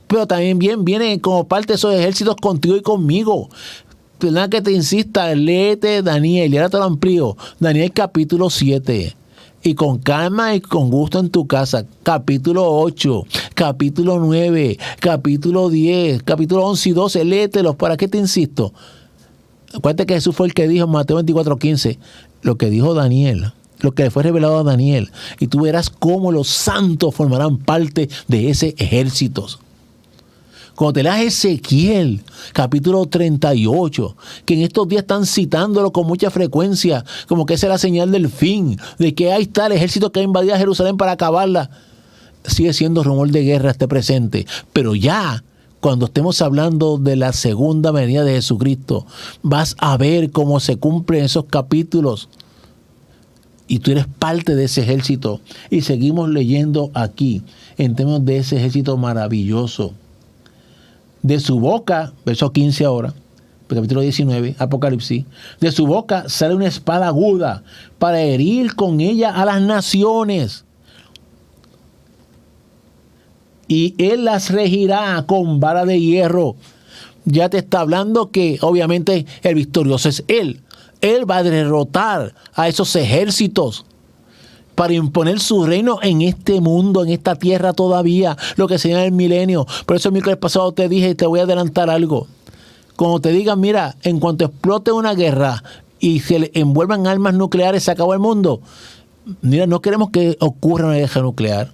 Pero también viene como parte de esos ejércitos contigo y conmigo. Nada que te insista, léete Daniel, y ahora te lo amplío. Daniel capítulo 7. Y con calma y con gusto en tu casa. Capítulo 8, capítulo 9, capítulo 10, capítulo 11 y 12. Léetelos. ¿Para qué te insisto? Acuérdate que Jesús fue el que dijo en Mateo 24:15, lo que dijo Daniel, lo que le fue revelado a Daniel. Y tú verás cómo los santos formarán parte de ese ejército. Cuando te leas Ezequiel, capítulo 38, que en estos días están citándolo con mucha frecuencia, como que esa es la señal del fin, de que ahí está el ejército que ha invadido Jerusalén para acabarla. sigue siendo rumor de guerra este presente, pero ya cuando estemos hablando de la segunda venida de Jesucristo, vas a ver cómo se cumplen esos capítulos y tú eres parte de ese ejército. Y seguimos leyendo aquí en términos de ese ejército maravilloso. De su boca, verso 15 ahora, capítulo 19, Apocalipsis, de su boca sale una espada aguda para herir con ella a las naciones. Y él las regirá con vara de hierro. Ya te está hablando que obviamente el victorioso es él. Él va a derrotar a esos ejércitos para imponer su reino en este mundo, en esta tierra todavía, lo que sería el milenio. Por eso el miércoles pasado te dije, te voy a adelantar algo. Cuando te digan, mira, en cuanto explote una guerra y se le envuelvan armas nucleares, se acabó el mundo. Mira, no queremos que ocurra una guerra nuclear,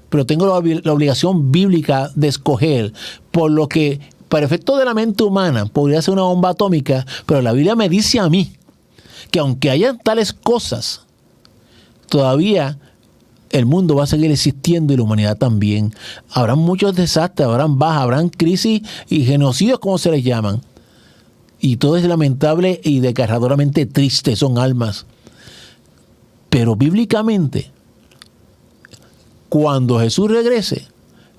pero tengo la obligación bíblica de escoger por lo que, para efecto de la mente humana, podría ser una bomba atómica, pero la Biblia me dice a mí que aunque hayan tales cosas, todavía el mundo va a seguir existiendo y la humanidad también. Habrán muchos desastres, habrán bajas, habrán crisis y genocidios, como se les llaman. Y todo es lamentable y desgarradoramente triste, son almas. Pero bíblicamente, cuando Jesús regrese,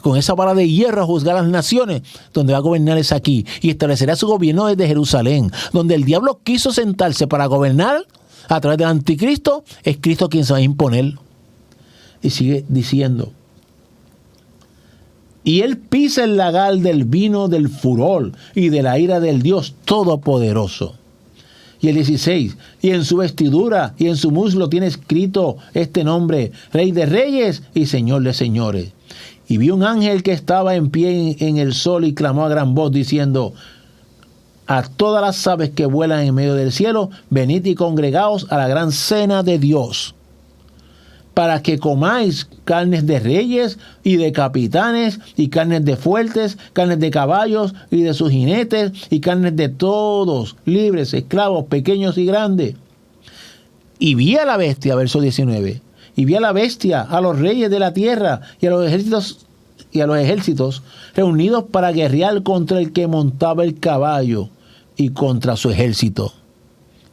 con esa vara de hierro a juzgar a las naciones, donde va a gobernar es aquí, y establecerá su gobierno desde Jerusalén, donde el diablo quiso sentarse para gobernar a través del anticristo, es Cristo quien se va a imponer. Y sigue diciendo, y él pisa el lagar del vino del furor y de la ira del Dios Todopoderoso. Y el 16, y en su vestidura y en su muslo tiene escrito este nombre, Rey de Reyes y Señor de Señores. Y vi un ángel que estaba en pie en el sol y clamó a gran voz diciendo, a todas las aves que vuelan en medio del cielo, venid y congregaos a la gran cena de Dios, para que comáis carnes de reyes y de capitanes, y carnes de fuertes, carnes de caballos y de sus jinetes, y carnes de todos, libres, esclavos, pequeños y grandes. Y vi a la bestia, verso 19, y vi a la bestia, a los reyes de la tierra y a los ejércitos reunidos para guerrear contra el que montaba el caballo y contra su ejército.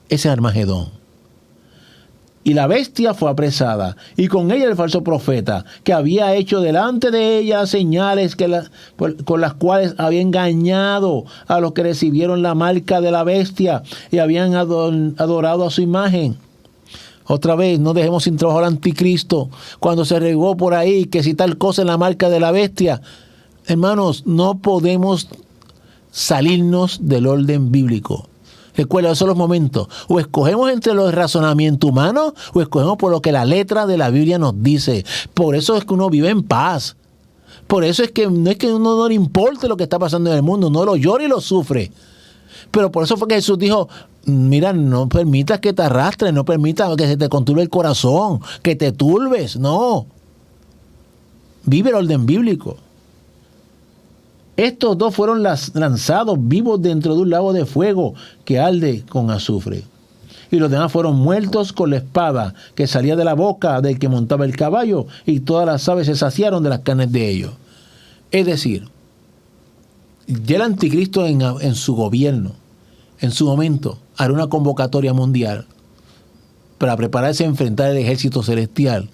Ese es Armagedón. Y la bestia fue apresada, y con ella el falso profeta, que había hecho delante de ella señales con las cuales había engañado a los que recibieron la marca de la bestia y habían adorado a su imagen. Otra vez, no dejemos sin trabajo al anticristo. Cuando se regó por ahí que si tal cosa es la marca de la bestia, hermanos, no podemos salirnos del orden bíblico. Recuerda, esos son los momentos. O escogemos entre los razonamientos humanos o escogemos por lo que la letra de la Biblia nos dice. Por eso es que uno vive en paz. Por eso es que no es que a uno no le importe lo que está pasando en el mundo, no lo llora y lo sufre. Pero por eso fue que Jesús dijo, mira, no permitas que te arrastres, no permitas que se te conturbe el corazón, que te turbes, no. Vive el orden bíblico. Estos dos fueron lanzados vivos dentro de un lago de fuego que arde con azufre. Y los demás fueron muertos con la espada que salía de la boca del que montaba el caballo, y todas las aves se saciaron de las carnes de ellos. Es decir, ya el anticristo en su gobierno, en su momento, hará una convocatoria mundial para prepararse a enfrentar el ejército celestial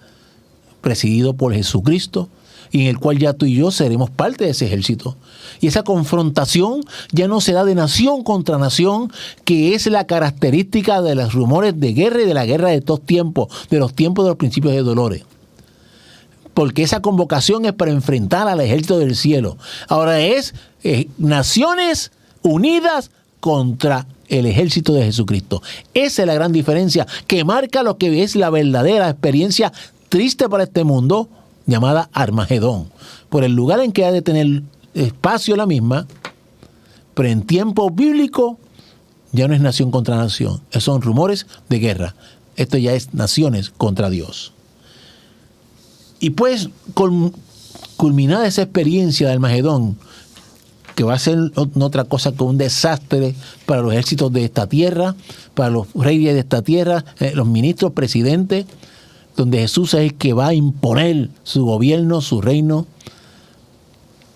presidido por Jesucristo, y en el cual ya tú y yo seremos parte de ese ejército. Y esa confrontación ya no será de nación contra nación, que es la característica de los rumores de guerra y de la guerra de estos tiempos, de los tiempos de los principios de dolores. Porque esa convocación es para enfrentar al ejército del cielo. Ahora es naciones unidas contra el ejército de Jesucristo. Esa es la gran diferencia que marca lo que es la verdadera experiencia triste para este mundo, llamada Armagedón, por el lugar en que ha de tener espacio la misma, pero en tiempo bíblico ya no es nación contra nación, son rumores de guerra. Esto ya es naciones contra Dios. Y pues, culminada esa experiencia de Armagedón, que va a ser no otra cosa que un desastre para los ejércitos de esta tierra, para los reyes de esta tierra, los ministros, presidentes, donde Jesús es el que va a imponer su gobierno, su reino,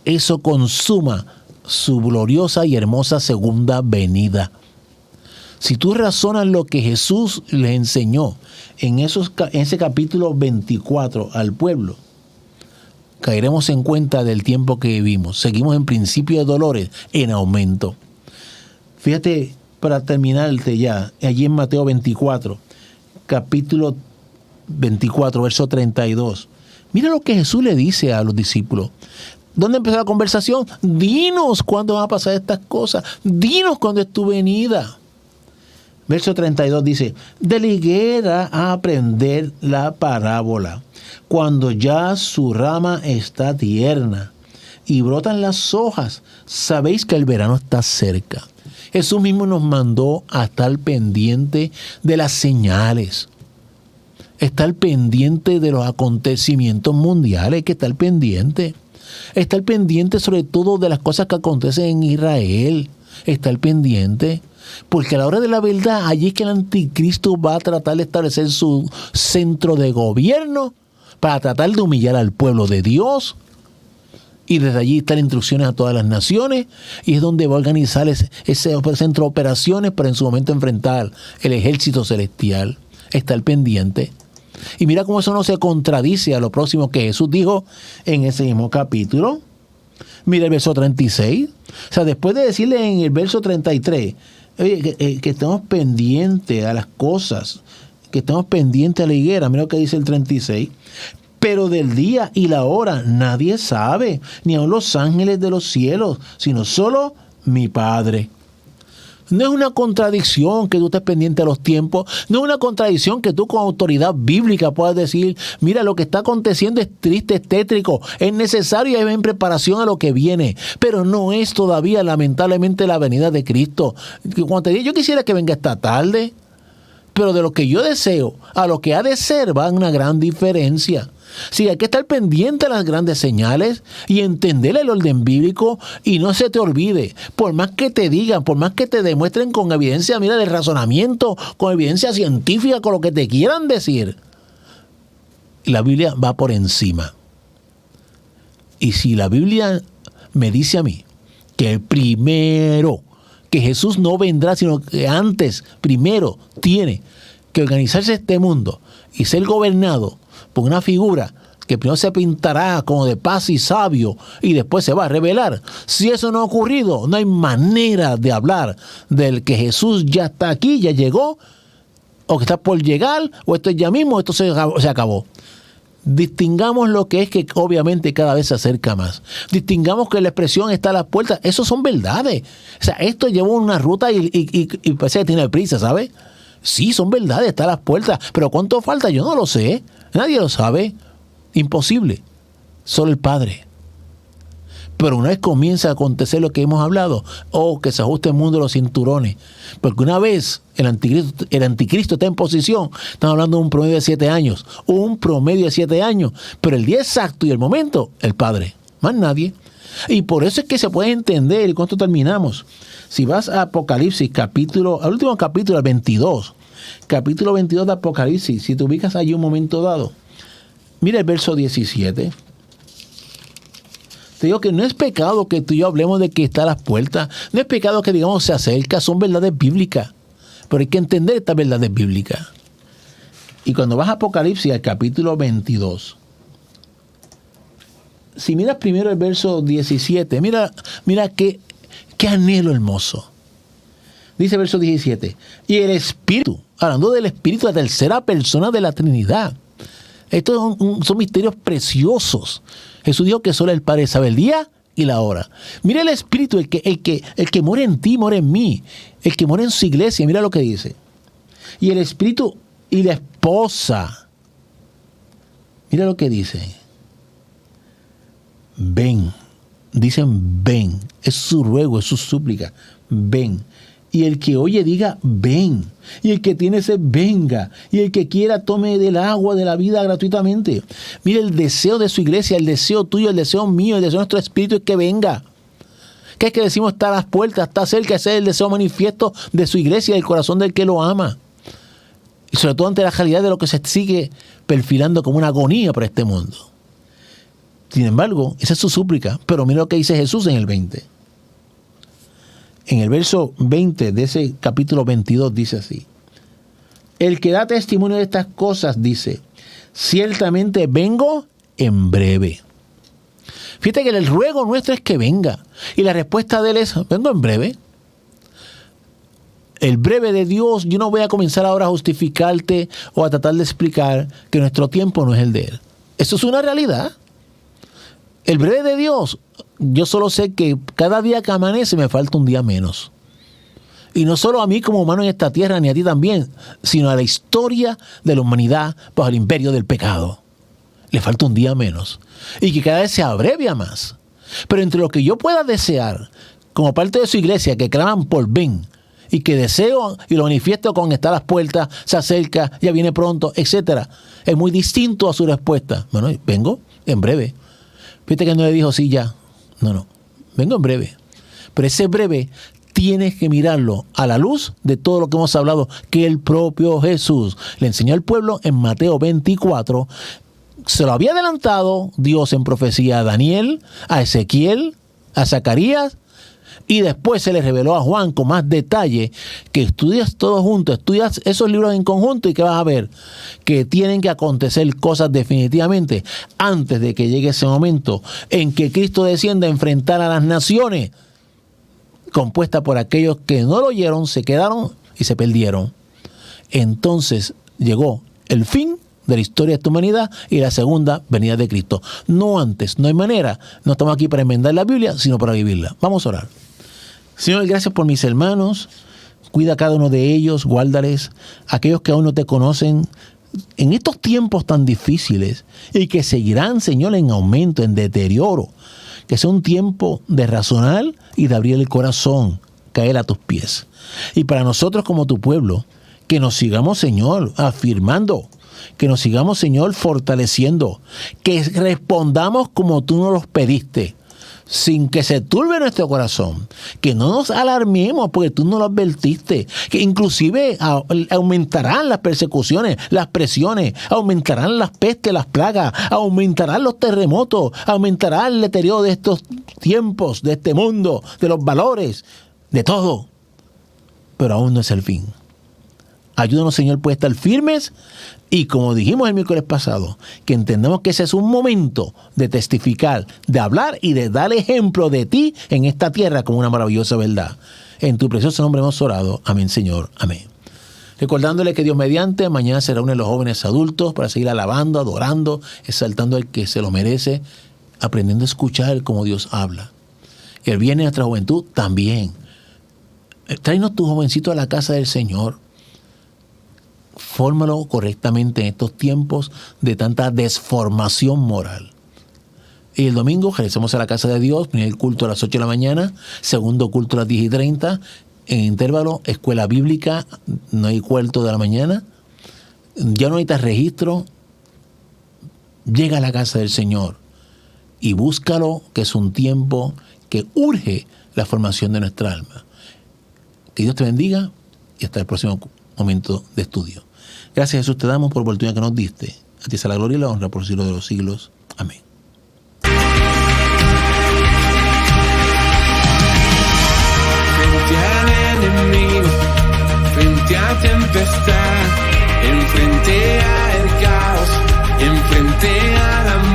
eso consuma su gloriosa y hermosa segunda venida. Si tú razonas lo que Jesús les enseñó en ese capítulo 24 al pueblo, caeremos en cuenta del tiempo que vivimos. Seguimos en principio de dolores en aumento. Fíjate, para terminarte ya, allí en Mateo 24, capítulo 24, verso 32. Mira lo que Jesús le dice a los discípulos. ¿Dónde empezó la conversación? Dinos cuándo van a pasar estas cosas. Dinos cuándo es tu venida. Verso 32 dice, de la higuera a aprender la parábola. Cuando ya su rama está tierna y brotan las hojas, sabéis que el verano está cerca. Jesús mismo nos mandó a estar pendiente de las señales. Estar pendiente de los acontecimientos mundiales, que estar pendiente. Estar pendiente sobre todo de las cosas que acontecen en Israel. Estar pendiente. Porque a la hora de la verdad, allí es que el anticristo va a tratar de establecer su centro de gobierno para tratar de humillar al pueblo de Dios. Y desde allí están instrucciones a todas las naciones. Y es donde va a organizar ese centro de operaciones para en su momento enfrentar el ejército celestial. Estar pendiente. Y mira cómo eso no se contradice a lo próximo que Jesús dijo en ese mismo capítulo. Mira el verso 36. O sea, después de decirle en el verso 33, oye, que estemos pendientes a las cosas, que estemos pendientes a la higuera. Mira lo que dice el 36. Pero del día y la hora nadie sabe, ni aun los ángeles de los cielos, sino solo mi Padre. No es una contradicción que tú estés pendiente a los tiempos, no es una contradicción que tú con autoridad bíblica puedas decir, mira, lo que está aconteciendo es triste, es tétrico, es necesario y hay en preparación a lo que viene, pero no es todavía lamentablemente la venida de Cristo. Cuando te digo, yo quisiera que venga esta tarde, pero de lo que yo deseo a lo que ha de ser va una gran diferencia. Sí, hay que estar pendiente de las grandes señales y entender el orden bíblico y no se te olvide, por más que te digan, por más que te demuestren con evidencia, mira, de razonamiento, con evidencia científica, con lo que te quieran decir, la Biblia va por encima. Y si la Biblia me dice a mí que el primero, que Jesús no vendrá, sino que antes, primero, tiene que organizarse este mundo y ser gobernado por una figura que primero se pintará como de paz y sabio y después se va a revelar. Si eso no ha ocurrido, no hay manera de hablar del que Jesús ya está aquí, ya llegó, o que está por llegar, o esto es ya mismo, esto se acabó. Distingamos lo que es que obviamente cada vez se acerca más. Distingamos que la expresión está a las puertas. Eso son verdades. O sea, esto lleva una ruta y parece que tiene prisa, ¿sabes? Sí, son verdades, está a las puertas. Pero ¿cuánto falta? Yo no lo sé. Nadie lo sabe. Imposible. Solo el Padre. Pero una vez comienza a acontecer lo que hemos hablado, que se ajuste el mundo de los cinturones. Porque una vez el anticristo está en posición, estamos hablando de un promedio de 7 años. Un promedio de 7 años. Pero el día exacto y el momento, el Padre. Más nadie. Y por eso es que se puede entender, y con esto terminamos. Si vas a Apocalipsis, al último capítulo, al 22, capítulo 22 de Apocalipsis, si te ubicas allí un momento dado, mira el verso 17. Te digo que no es pecado que tú y yo hablemos de que está a las puertas, no es pecado que digamos se acerca, son verdades bíblicas, pero hay que entender estas verdades bíblicas. Y cuando vas a Apocalipsis, al capítulo 22, si miras primero el verso 17, mira qué anhelo hermoso. Dice el verso 17, y el Espíritu, hablando del Espíritu, la tercera persona de la Trinidad. Estos son misterios preciosos. Jesús dijo que solo el Padre sabe el día y la hora. Mira el Espíritu, el que muere en ti, muere en mí. El que muere en su iglesia, mira lo que dice. Y el Espíritu y la esposa. Mira lo que dice. Ven. Dicen ven. Es su ruego, es su súplica. Ven. Y el que oye diga, ven. Y el que tiene sed, venga. Y el que quiera, tome del agua de la vida gratuitamente. Mire, el deseo de su iglesia, el deseo tuyo, el deseo mío, el deseo de nuestro espíritu es que venga. ¿Qué es que decimos? Está a las puertas, está cerca. Ese es el deseo manifiesto de su iglesia, del corazón del que lo ama. y sobre todo ante la realidad de lo que se sigue perfilando como una agonía para este mundo. Sin embargo, esa es su súplica, pero mira lo que dice Jesús en el 20. En el verso 20 de ese capítulo 22 dice así: el que da testimonio de estas cosas dice, ciertamente vengo en breve. Fíjate que el ruego nuestro es que venga, y la respuesta de él es, vengo en breve. El breve de Dios, yo no voy a comenzar ahora a justificarte o a tratar de explicar que nuestro tiempo no es el de Él. Eso es una realidad. El breve de Dios, yo solo sé que cada día que amanece me falta un día menos. Y no solo a mí como humano en esta tierra, ni a ti también, sino a la historia de la humanidad bajo el imperio del pecado. Le falta un día menos. Y que cada vez se abrevia más. Pero entre lo que yo pueda desear, como parte de su iglesia, que claman por ven, y que deseo y lo manifiesto con está a las puertas, se acerca, ya viene pronto, etcétera, es muy distinto a su respuesta. Bueno, vengo en breve. Fíjate que no le dijo sí ya. No, vengo en breve. Pero ese breve tienes que mirarlo a la luz de todo lo que hemos hablado, que el propio Jesús le enseñó al pueblo en Mateo 24. Se lo había adelantado Dios en profecía a Daniel, a Ezequiel, a Zacarías, y después se le reveló a Juan con más detalle, que estudias todo junto, estudias esos libros en conjunto y que vas a ver que tienen que acontecer cosas definitivamente antes de que llegue ese momento en que Cristo descienda a enfrentar a las naciones, compuesta por aquellos que no lo oyeron, se quedaron y se perdieron. Entonces llegó el fin de la historia de esta humanidad y la segunda venida de Cristo. No antes, no hay manera. No estamos aquí para enmendar la Biblia, sino para vivirla. Vamos a orar. Señor, gracias por mis hermanos. Cuida a cada uno de ellos, guárdales. Aquellos que aún no te conocen, en estos tiempos tan difíciles y que seguirán, Señor, en aumento, en deterioro. Que sea un tiempo de razonar y de abrir el corazón, caer a tus pies. Y para nosotros como tu pueblo, que nos sigamos, Señor, afirmando, que nos sigamos, Señor, fortaleciendo, que respondamos como tú nos los pediste, sin que se turbe nuestro corazón, que no nos alarmemos porque tú nos lo advertiste, que inclusive aumentarán las persecuciones, las presiones, aumentarán las pestes, las plagas, aumentarán los terremotos, aumentará el deterioro de estos tiempos, de este mundo, de los valores, de todo, pero aún no es el fin. Ayúdanos, Señor, pues estar firmes y, como dijimos el miércoles pasado, que entendamos que ese es un momento de testificar, de hablar y de dar ejemplo de ti en esta tierra como una maravillosa verdad. En tu precioso nombre hemos orado. Amén, Señor. Amén. Recordándole que Dios mediante, mañana se reúnen los jóvenes adultos para seguir alabando, adorando, exaltando al que se lo merece, aprendiendo a escuchar cómo Dios habla. Y el viernes nuestra juventud también. Tráenos tu jovencito a la casa del Señor. Fórmalo correctamente en estos tiempos de tanta desformación moral. Y el domingo regresamos a la casa de Dios, primer culto a las 8 de la mañana, segundo culto a las 10:30, en intervalo, escuela bíblica, no hay cuarto de la mañana, ya no necesitas registro, llega a la casa del Señor y búscalo, que es un tiempo que urge la formación de nuestra alma. Que Dios te bendiga y hasta el próximo momento de estudio. Gracias, Jesús, te damos por la oportunidad que nos diste. A ti sea la gloria y la honra por los siglos de los siglos. Amén. Frente al enemigo, frente a tempestad, enfrente al caos, enfrente a la